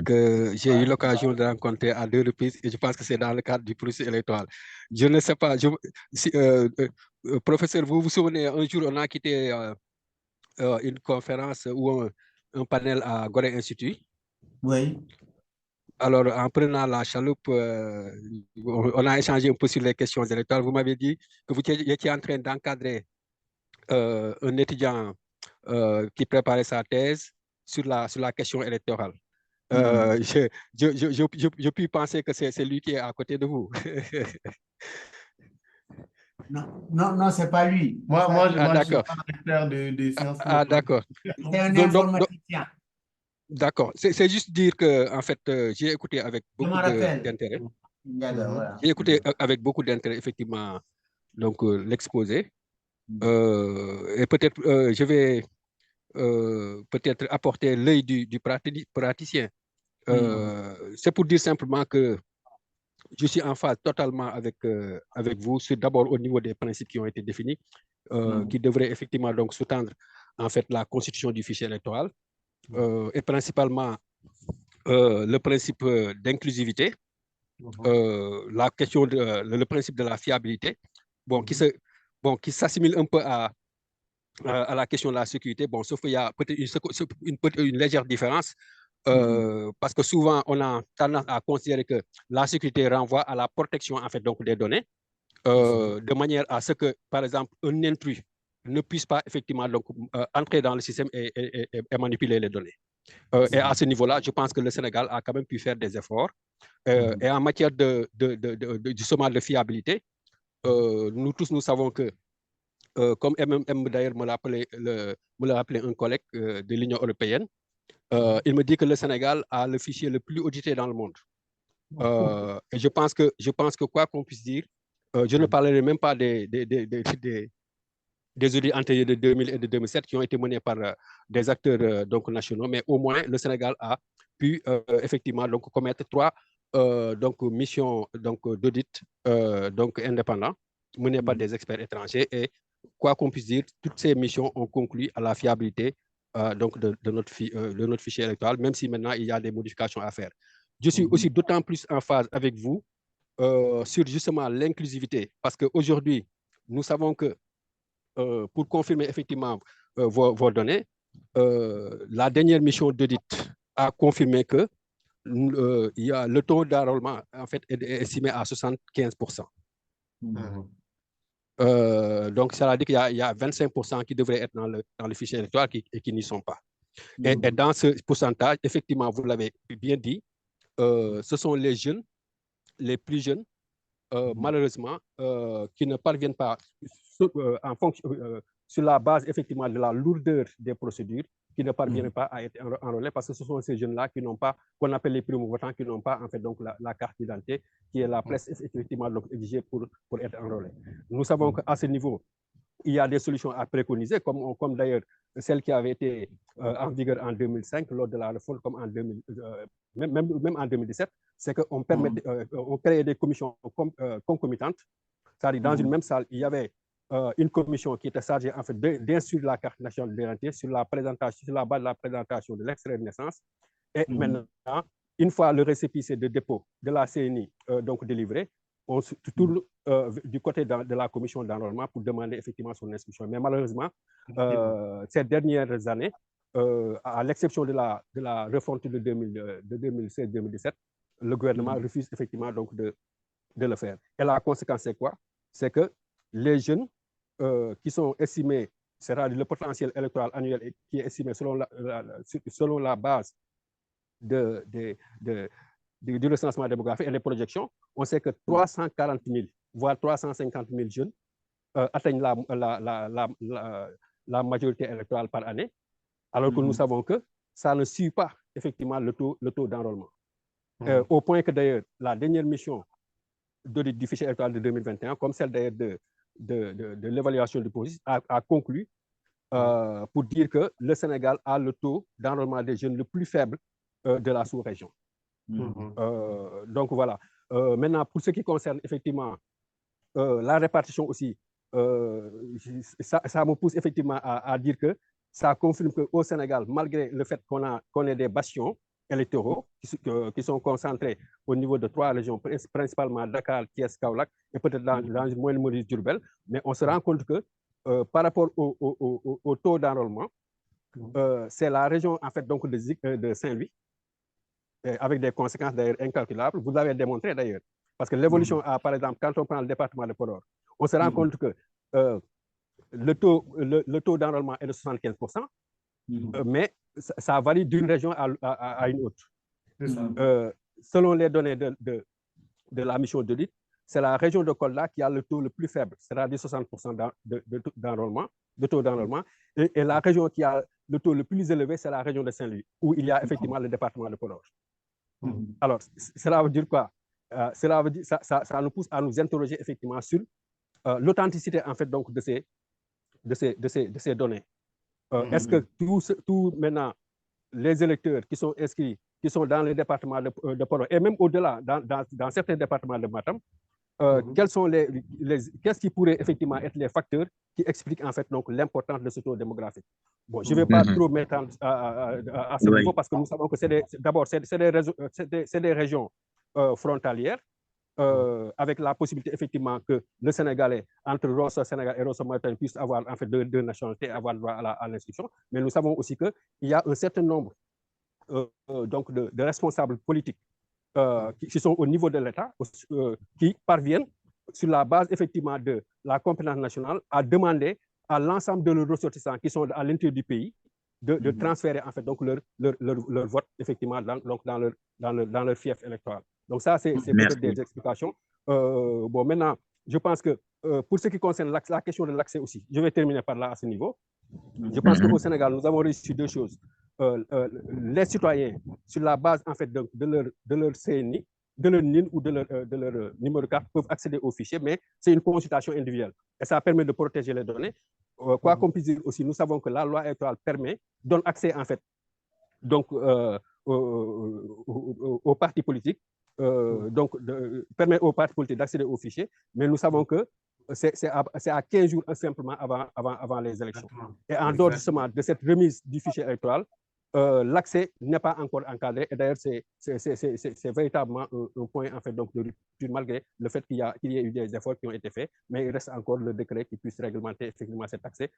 que j'ai eu l'occasion de rencontrer à 2 reprises et je pense que c'est dans le cadre du processus électoral. Je ne sais pas, professeur, vous vous souvenez, un jour on a quitté une conférence ou un panel à Gorée Institut. Oui. Alors, en prenant la chaloupe, on a échangé un peu sur les questions électorales. Vous m'avez dit que vous étiez en train d'encadrer un étudiant qui préparait sa thèse sur la question électorale. Je puis penser que c'est lui qui est à côté de vous. Non, c'est pas lui. Moi, je suis d'accord. pas un expert de sciences. D'accord. C'est un informaticien. D'accord. C'est juste dire que, en fait, j'ai écouté avec beaucoup d'intérêt. J'ai écouté avec beaucoup d'intérêt, effectivement, donc l'exposé. Et peut-être, je vais peut-être apporter l'œil du praticien. C'est pour dire simplement que je suis en phase totalement avec vous, d'abord au niveau des principes qui ont été définis, qui devraient effectivement donc sous-tendre en fait la constitution du fichier électoral, et principalement le principe d'inclusivité, la question le principe de la fiabilité, qui s'assimile un peu à la question de la sécurité, sauf qu'il y a peut-être une légère différence, parce que souvent on a tendance à considérer que la sécurité renvoie à la protection en fait donc des données, de manière à ce que, par exemple, un intrus ne puisse pas effectivement donc entrer dans le système et manipuler les données. Et à ce niveau-là, je pense que le Sénégal a quand même pu faire des efforts. Et en matière du sommet de fiabilité, nous tous, nous savons que, comme d'ailleurs me l'a rappelé un collègue de l'Union européenne, il me dit que le Sénégal a le fichier le plus audité dans le monde. Et je pense que quoi qu'on puisse dire, je ne parlerai même pas des audits antérieurs de 2000 et de 2007 qui ont été menés par des acteurs donc nationaux, mais au moins le Sénégal a pu effectivement donc commettre 3 donc missions donc d'audit donc indépendants menées par des experts étrangers, et quoi qu'on puisse dire, toutes ces missions ont conclu à la fiabilité donc de notre fichier électoral, même si maintenant il y a des modifications à faire. Je suis aussi d'autant plus en phase avec vous sur justement l'inclusivité, parce qu'aujourd'hui, nous savons que pour confirmer effectivement vos données, la dernière mission d'audit a confirmé que il y a le taux d'enrôlement en fait est estimé à 75%. Donc, ça veut dire qu'il y a 25% qui devraient être dans le fichier électoral et qui n'y sont pas. Et dans ce pourcentage, effectivement, vous l'avez bien dit, ce sont les jeunes, les plus jeunes, malheureusement, qui ne parviennent pas en fonction, sur la base effectivement de la lourdeur des procédures, qui ne parviennent pas à être enrôlés parce que ce sont ces jeunes-là qui n'ont pas, qu'on appelle les primo-votants, qui n'ont pas en fait donc la carte d'identité qui est la presse effectivement donc, exigée pour être enrôlés. Nous savons qu'à ce niveau, il y a des solutions à préconiser, comme d'ailleurs celle qui avait été en vigueur en 2005 lors de la réforme, comme en 2000, même en 2017, c'est qu'on on créait des commissions concomitantes, c'est-à-dire dans une même salle, il y avait une commission qui était chargée en fait d'instruire la carte nationale d'identité sur la base de la présentation de l'extrait de naissance. Et maintenant, une fois le récépissé de dépôt de la CNI donc délivré, on se tourne du côté de la commission d'enrôlement pour demander effectivement son inscription. Mais malheureusement, ces dernières années, à l'exception de la refonte de 2016-2017, le gouvernement refuse effectivement donc de le faire. Et la conséquence, c'est quoi? C'est que les jeunes qui sont estimés, c'est-à-dire le potentiel électoral annuel qui est estimé selon la base du recensement démographique et les projections, on sait que 340 000, voire 350 000 jeunes atteignent la majorité électorale par année, alors que nous savons que ça ne suit pas effectivement le taux d'enrôlement. Au point que d'ailleurs, la dernière mission d'audit du fichier électoral de 2021, comme celle d'ailleurs de l'évaluation du processus, a conclu pour dire que le Sénégal a le taux d'enrôlement des jeunes le plus faible de la sous-région. Donc voilà. Maintenant, pour ce qui concerne effectivement la répartition aussi, ça me pousse effectivement à dire que ça confirme qu'au Sénégal, malgré le fait qu'on ait des bastions électoraux qui sont concentrés au niveau de 3 régions, principalement Dakar, Thiès, Kaolack et peut-être dans une moindre mesure Diourbel, mais on se rend compte que par rapport au taux d'enrôlement, c'est la région en fait donc de Saint-Louis, avec des conséquences d'ailleurs incalculables. Vous l'avez démontré d'ailleurs, parce que l'évolution, par exemple, quand on prend le département de Podor, on se rend compte que le taux d'enrôlement est de 75%, mais ça varie d'une région à une autre. Selon les données de la mission d'audit, c'est la région de Kolda qui a le taux le plus faible, c'est-à-dire 60% de taux d'enrôlement, et la région qui a le taux le plus élevé, c'est la région de Saint-Louis, où il y a effectivement le département de Podor. Alors, cela veut dire quoi? Cela veut dire, ça nous pousse à nous interroger effectivement sur l'authenticité en fait donc de ces données. Est-ce que tout maintenant les électeurs qui sont inscrits, qui sont dans les départements de Podor et même au-delà, dans certains départements de Matam, qu'est-ce qui pourrait effectivement être les facteurs qui expliquent en fait donc l'importance de ce taux démographique? Bon, je ne vais pas trop m'étendre à ce niveau parce que nous savons que d'abord c'est des régions frontalières, avec la possibilité effectivement que le Sénégalais, entre Rosso Sénégal et Rosso Mauritanie, puisse avoir en fait deux nationalités, avoir droit à l'inscription. Mais nous savons aussi qu'il y a un certain nombre donc de responsables politiques qui sont au niveau de l'État, qui parviennent, sur la base effectivement de la compétence nationale, à demander à l'ensemble de leurs ressortissants qui sont à l'intérieur du pays de transférer en fait donc leur vote effectivement dans leur fief électoral. Donc ça, c'est peut-être des explications. Bon, maintenant, je pense que pour ce qui concerne la question de l'accès aussi, je vais terminer par là à ce niveau. Je pense qu'au Sénégal, nous avons réussi 2 choses. Les citoyens, sur la base en fait de leur CNI, de leur NIN ou de leur numéro de carte, peuvent accéder au fichier, mais c'est une consultation individuelle. Et ça permet de protéger les données. Quoi qu'on puisse dire aussi, nous savons que la loi électorale donne accès en fait donc aux partis politiques, donc permet aux partis politiques d'accéder au fichier, mais nous savons que c'est à 15 jours simplement avant les élections. Et en dehors justement de cette remise du fichier électoral, l'accès n'est pas encore encadré. Et d'ailleurs, c'est véritablement un point en fait donc de rupture, malgré le fait qu'il y ait eu des efforts qui ont été faits, mais il reste encore le décret qui puisse réglementer effectivement cet accès.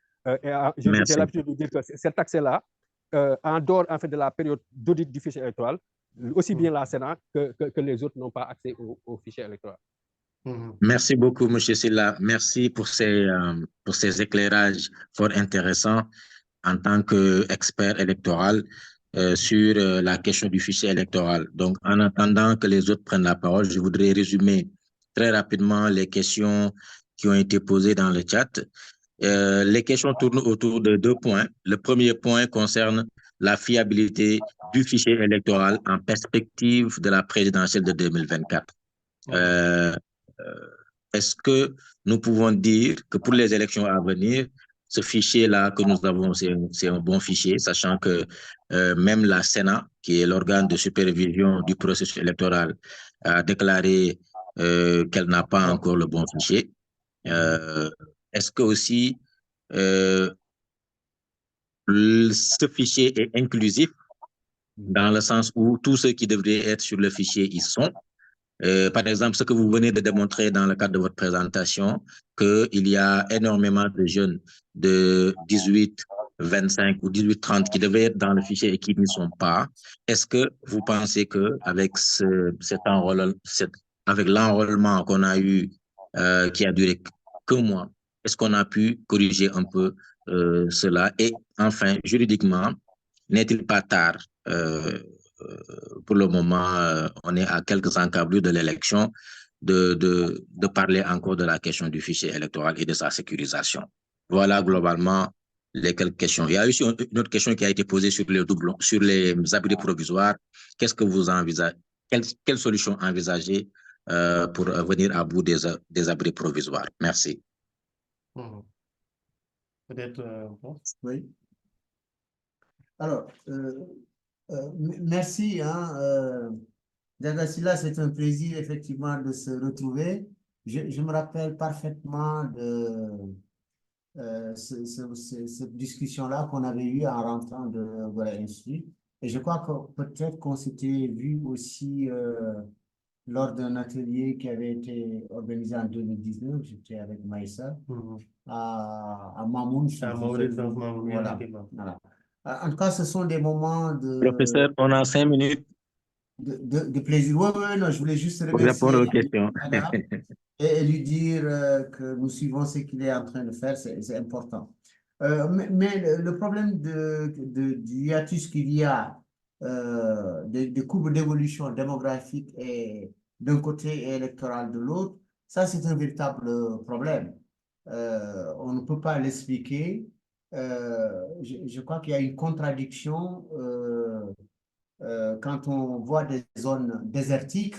J'ai l'habitude de dire que cet accès-là, en dehors en fait de la période d'audit du fichier électoral, aussi bien la Sénat que les autres n'ont pas accès au fichier électoral. Merci beaucoup, M. Sylla. Merci pour ces éclairages fort intéressants en tant qu'expert électoral sur la question du fichier électoral. Donc, en attendant que les autres prennent la parole, je voudrais résumer très rapidement les questions qui ont été posées dans le chat. Les questions tournent autour de 2 points. Le premier point concerne la fiabilité du fichier électoral en perspective de la présidentielle de 2024. Euh, Est-ce que nous pouvons dire que pour les élections à venir, ce fichier-là que nous avons, c'est un bon fichier, sachant que même la Sénat, qui est l'organe de supervision du processus électoral, a déclaré qu'elle n'a pas encore le bon fichier. Est-ce que aussi ce fichier est inclusif dans le sens où tous ceux qui devraient être sur le fichier y sont? Par exemple, ce que vous venez de démontrer dans le cadre de votre présentation, qu'il y a énormément de jeunes de 18, 25 ou 18, 30 qui devaient être dans le fichier et qui n'y sont pas. Est-ce que vous pensez qu'avec avec l'enrôlement qu'on a eu, qui a duré qu'un mois, est-ce qu'on a pu corriger un peu cela? Et enfin, juridiquement, n'est-il pas tard pour le moment, on est à quelques encablures de l'élection, de parler encore de la question du fichier électoral et de sa sécurisation. Voilà globalement les quelques questions. Il y a aussi une autre question qui a été posée sur les doublons, sur les abris provisoires. Qu'est-ce que vous envisagez? Quelle solution envisager pour venir à bout des abris provisoires? Merci. Peut-être, oui. Alors, merci. Dagasila, c'est un plaisir effectivement de se retrouver. Je me rappelle parfaitement de cette discussion-là qu'on avait eue en rentrant de Gola Institute. Et je crois que peut-être qu'on s'était vu aussi lors d'un atelier qui avait été organisé en 2019. J'étais avec Maïssa à Mamoun. Voilà. Voilà. En tout cas, ce sont des moments de... Professeur, on a 5 minutes. De plaisir. Oui, oui, non, je voulais juste remercier répondre aux questions. et lui dire que nous suivons ce qu'il est en train de faire, c'est important. Mais le problème du hiatus qu'il y a, des courbes d'évolution démographique et d'un côté et électoral de l'autre, ça c'est un véritable problème. On ne peut pas l'expliquer. Je crois qu'il y a une contradiction quand on voit des zones désertiques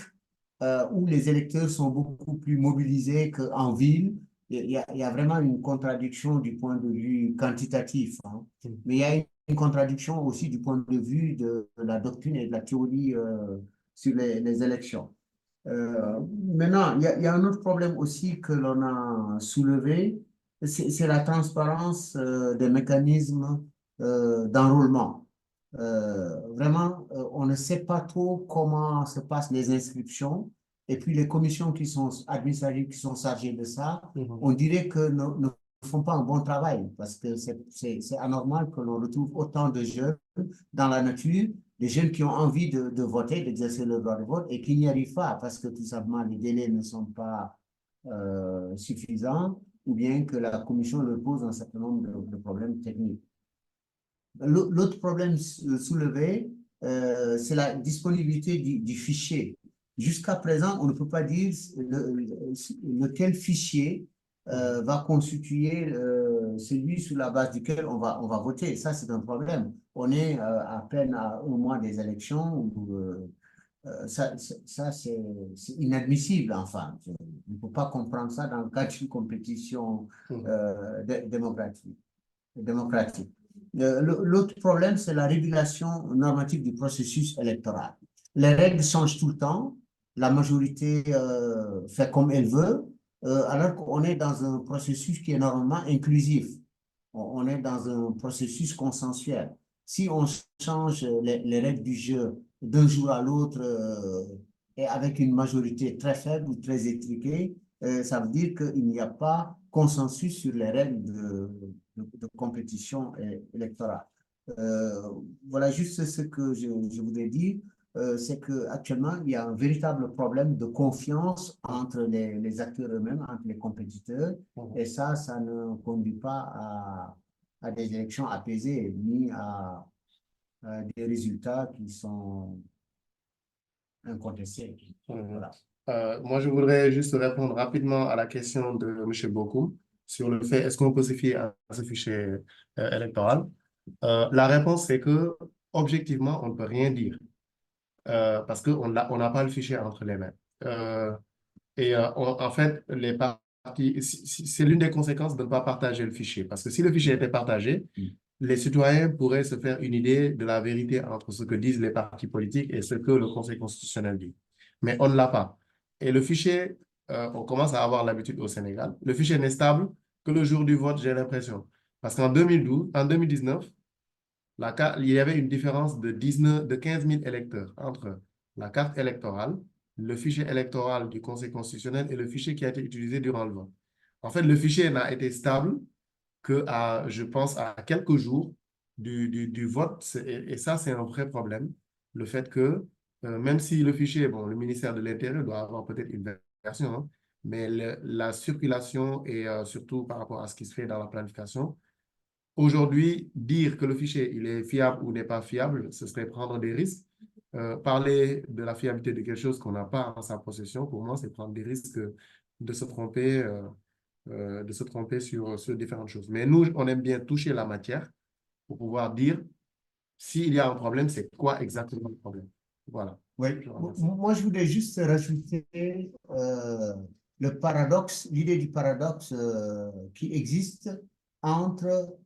où les électeurs sont beaucoup plus mobilisés qu'en ville. Il y a vraiment une contradiction du point de vue quantitatif, hein. Mais il y a une contradiction aussi du point de vue de la doctrine et de la théorie sur les élections. Maintenant, il y a un autre problème aussi que l'on a soulevé, c'est la transparence des mécanismes d'enrôlement. Vraiment, on ne sait pas trop comment se passent les inscriptions. Et puis, les commissions qui sont administratives, qui sont chargées de ça, on dirait que ne font pas un bon travail parce que c'est anormal que l'on retrouve autant de jeunes dans la nature, des jeunes qui ont envie de voter, d'exercer leur droit de vote et qui n'y arrivent pas parce que tout simplement les délais ne sont pas suffisants ou bien que la commission leur pose un certain nombre de problèmes techniques. L'autre problème soulevé, c'est la disponibilité du fichier. Jusqu'à présent, on ne peut pas dire lequel fichier va constituer celui sur la base duquel on va voter. Ça, c'est un problème. On est à peine à un mois des élections. Ça c'est inadmissible, enfin. On ne peut pas comprendre ça dans le cadre d'une compétition démocratique. L'autre problème, c'est la régulation normative du processus électoral. Les règles changent tout le temps. La majorité fait comme elle veut, alors qu'on est dans un processus qui est normalement inclusif. On est dans un processus consensuel. Si on change les règles du jeu d'un jour à l'autre et avec une majorité très faible ou très étriquée, ça veut dire qu'il n'y a pas consensus sur les règles de compétition électorale. Voilà juste ce que je voudrais dire. C'est qu'actuellement, il y a un véritable problème de confiance entre les acteurs eux-mêmes, entre les compétiteurs, et ça ne conduit pas à des élections apaisées, ni à des résultats qui sont incontestés. Voilà. Moi, je voudrais juste répondre rapidement à la question de M. Bokou. sur le fait est-ce qu'on peut se fier à ce fichier électoral. La réponse, c'est que objectivement, on ne peut rien dire parce qu'on n'a pas le fichier entre les mains. En fait, les partis, c'est l'une des conséquences de ne pas partager le fichier. Parce que si le fichier était partagé, les citoyens pourraient se faire une idée de la vérité entre ce que disent les partis politiques et ce que le Conseil constitutionnel dit. Mais on ne l'a pas. Et le fichier, on commence à avoir l'habitude au Sénégal, le fichier n'est stable que le jour du vote, j'ai l'impression. Parce qu'en 2019, il y avait une différence de 15 000 électeurs entre la carte électorale, le fichier électoral du Conseil constitutionnel et le fichier qui a été utilisé durant le vote. En fait, le fichier n'a été stable je pense, à quelques jours du vote. Et ça, c'est un vrai problème. Le fait que, même si le fichier, bon, le ministère de l'Intérieur doit avoir peut-être une version, hein, mais la circulation et surtout par rapport à ce qui se fait dans la planification, aujourd'hui, dire que le fichier il est fiable ou n'est pas fiable, ce serait prendre des risques. Parler de la fiabilité de quelque chose qu'on n'a pas en sa possession, pour moi, c'est prendre des risques de se tromper sur différentes choses. Mais nous, on aime bien toucher la matière pour pouvoir dire s'il y a un problème, c'est quoi exactement le problème. Voilà. Oui. Moi, je voulais juste rajouter le paradoxe, l'idée du paradoxe qui existe entre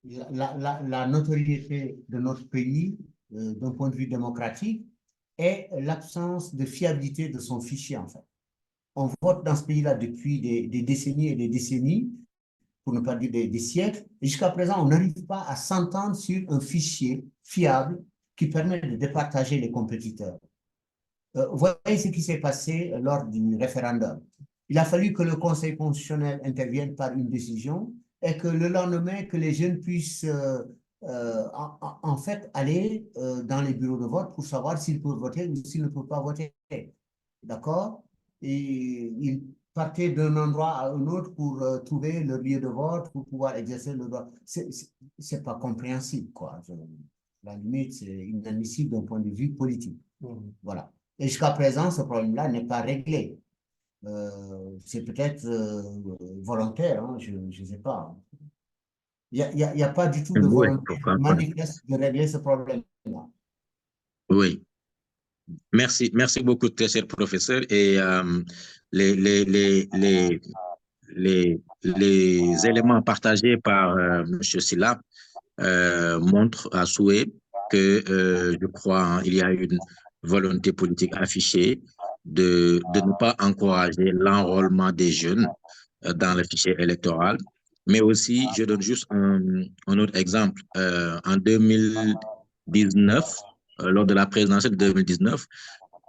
la notoriété de notre pays d'un point de vue démocratique et l'absence de fiabilité de son fichier, en fait. On vote dans ce pays-là depuis des décennies et des décennies, pour ne pas dire des siècles, et jusqu'à présent, on n'arrive pas à s'entendre sur un fichier fiable qui permet de départager les compétiteurs. Voyez ce qui s'est passé lors du référendum. Il a fallu que le Conseil constitutionnel intervienne par une décision et que le lendemain, que les jeunes puissent en fait aller dans les bureaux de vote pour savoir s'ils peuvent voter ou s'ils ne peuvent pas voter. D'accord? Et ils partaient d'un endroit à un autre pour trouver leur lieu de vote, pour pouvoir exercer le droit. C'est pas compréhensible, quoi. La limite, c'est inadmissible d'un point de vue politique. Voilà. Et jusqu'à présent, ce problème-là n'est pas réglé. C'est peut-être volontaire, hein, je ne sais pas. Il n'y a pas du tout de volonté manifeste de régler ce problème-là. Oui. Merci beaucoup, très cher professeur. Et les éléments partagés par M. Sylla montrent à souhait que, je crois, hein, il y a une volonté politique affichée de ne pas encourager l'enrôlement des jeunes dans le fichier électoral. Mais aussi, je donne juste un autre exemple. En 2019, lors de la présidentielle de 2019,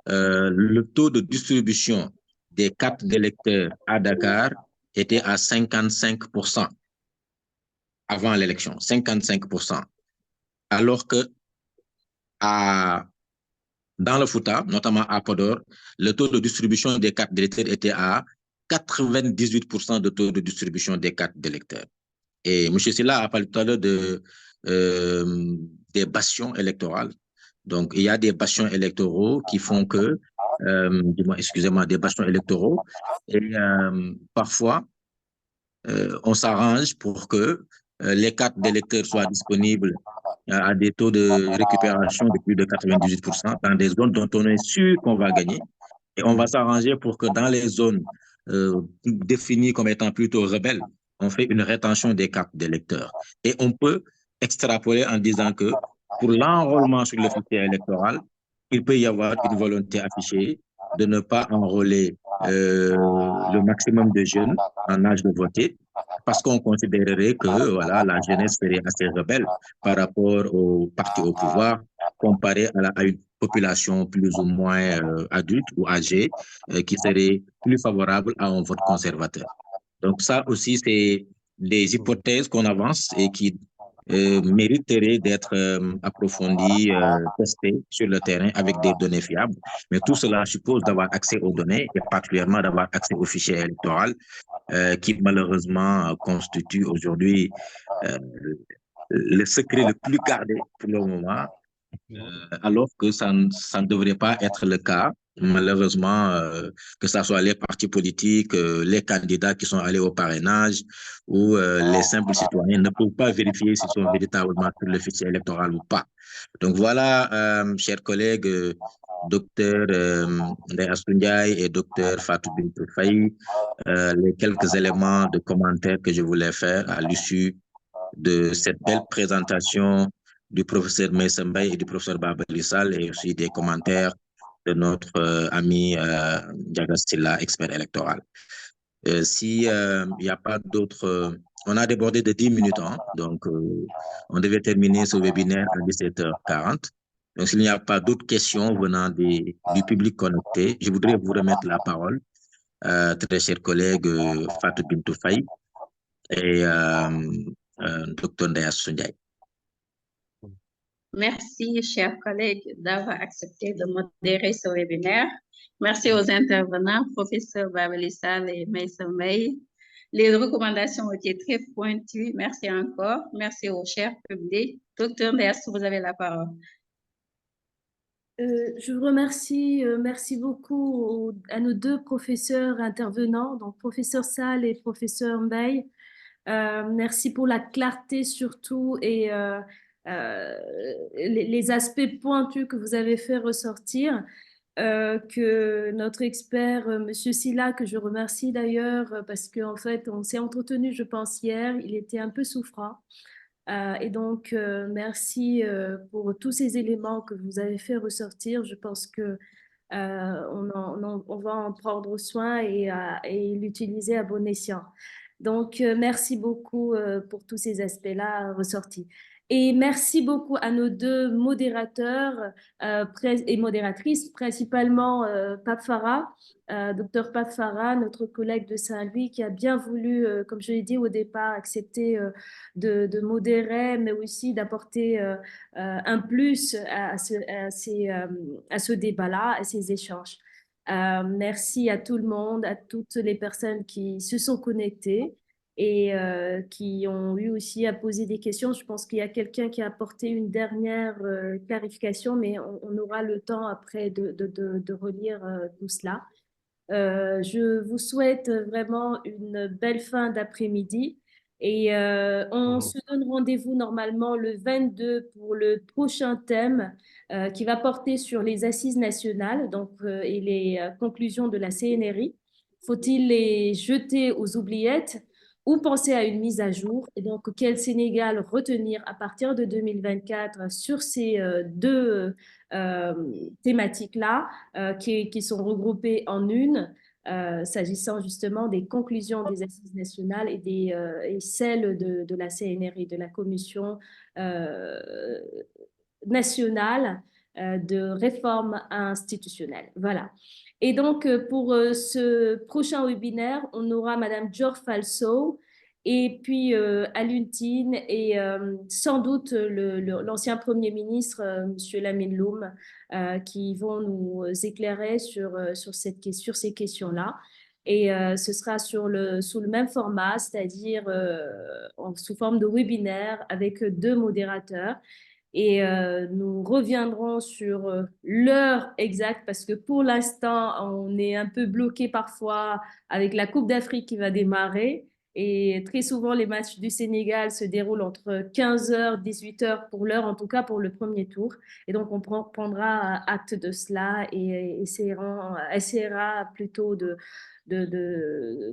le taux de distribution des cartes d'électeurs à Dakar était à 55% avant l'élection, 55%. Alors que dans le Fouta, notamment à Podor, le taux de distribution des cartes d'électeurs était à 98% de taux de distribution des cartes d'électeurs. Et M. Sylla a parlé tout à l'heure des bastions électorales. Donc, il y a des bastions électoraux qui font que, excusez-moi, des bastions électoraux. Et parfois, on s'arrange pour que les cartes d'électeurs soient disponibles à des taux de récupération de plus de 98% dans des zones dont on est sûr qu'on va gagner. Et on va s'arranger pour que dans les zones définies comme étant plutôt rebelles, on fait une rétention des cartes d'électeurs. Et on peut extrapoler en disant que pour l'enrôlement sur le fichier électoral, il peut y avoir une volonté affichée de ne pas enrôler le maximum de jeunes en âge de voter, parce qu'on considérerait que voilà, la jeunesse serait assez rebelle par rapport aux partis au pouvoir, comparé à une population plus ou moins adulte ou âgée, qui serait plus favorable à un vote conservateur. Donc ça aussi, c'est des hypothèses qu'on avance et qui mériteraient d'être approfondies, testées sur le terrain avec des données fiables. Mais tout cela suppose d'avoir accès aux données et particulièrement d'avoir accès au fichier électoral qui malheureusement constitue aujourd'hui le secret le plus gardé pour le moment, alors que ça ne devrait pas être le cas malheureusement, que ce soit les partis politiques, les candidats qui sont allés au parrainage ou les simples citoyens ne peuvent pas vérifier s'ils sont véritablement sur le fichier électoral ou pas. Donc voilà, chers collègues, docteur Ndeye Astou Ndiaye et docteur Fatou Bintou Faye, les quelques éléments de commentaires que je voulais faire à l'issue de cette belle présentation du professeur Meissa Mbaye et du professeur Babali Sall et aussi des commentaires de notre ami Ndiaga Sylla, expert électoral. Si il n'y a pas d'autres... on a débordé de 10 minutes, hein, donc on devait terminer ce webinaire à 17h40. Donc s'il n'y a pas d'autres questions venant du public connecté, je voudrais vous remettre la parole, très chers collègues Fatou Bintou Faye et Dr Ndeye Astou Ndiaye. Merci, chers collègues, d'avoir accepté de modérer ce webinaire. Merci aux intervenants, professeur Babali Sall et Meissa Mbaye. Les recommandations ont été très pointues. Merci encore. Merci au cher public. Docteur Ndeye Astou, vous avez la parole. Je vous remercie, merci beaucoup à nos deux professeurs intervenants, donc professeur Sall et professeur Mbaye. Merci pour la clarté surtout et les aspects pointus que vous avez fait ressortir. Que notre expert, Monsieur Sylla, que je remercie d'ailleurs, parce qu'en fait, on s'est entretenu, je pense, hier, il était un peu souffrant. Et donc, merci pour tous ces éléments que vous avez fait ressortir. Je pense que on va en prendre soin et l'utiliser à bon escient. Donc, merci beaucoup pour tous ces aspects-là ressortis. Et merci beaucoup à nos deux modérateurs et modératrices, principalement Pape Farah, Dr Pape Farah, notre collègue de Saint-Louis, qui a bien voulu, comme je l'ai dit au départ, accepter de modérer, mais aussi d'apporter un plus à ce débat-là, à ces échanges. Merci à tout le monde, à toutes les personnes qui se sont connectées et qui ont eu aussi à poser des questions. Je pense qu'il y a quelqu'un qui a apporté une dernière clarification, mais on aura le temps après de relire tout cela. Je vous souhaite vraiment une belle fin d'après-midi et on se donne rendez-vous normalement le 22 pour le prochain thème qui va porter sur les assises nationales donc, et les conclusions de la CNRI. Faut-il les jeter aux oubliettes ou penser à une mise à jour? Et donc, quel Sénégal retenir à partir de 2024 sur ces deux thématiques-là qui sont regroupées en une, s'agissant justement des conclusions des assises nationales et celles de la CNRI, de la Commission nationale de réforme institutionnelle. Voilà. Et donc, pour ce prochain webinaire, on aura Madame Dior Falso et puis Alioune Tine et sans doute l'ancien Premier ministre, Monsieur Lamine Loum, qui vont nous éclairer sur ces questions-là. Et ce sera sous le même format, c'est-à-dire sous forme de webinaire avec deux modérateurs. Et nous reviendrons sur l'heure exacte parce que pour l'instant, on est un peu bloqué parfois avec la Coupe d'Afrique qui va démarrer. Et très souvent, les matchs du Sénégal se déroulent entre 15h, 18h pour l'heure, en tout cas pour le premier tour. Et donc, on prendra acte de cela et essaiera plutôt de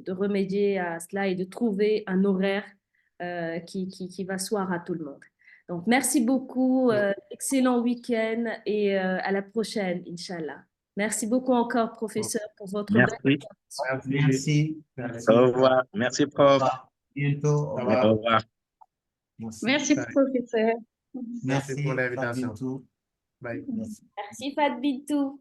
remédier à cela et de trouver un horaire qui va soir à tout le monde. Donc, merci beaucoup, excellent week-end et à la prochaine, Inch'Allah. Merci beaucoup encore, professeur, pour votre Merci. Merci. Au revoir. Merci, prof. Bientôt. Au revoir. Au revoir. Merci, professeur. Merci pour l'invitation. Bye. Merci, Fat Bintou.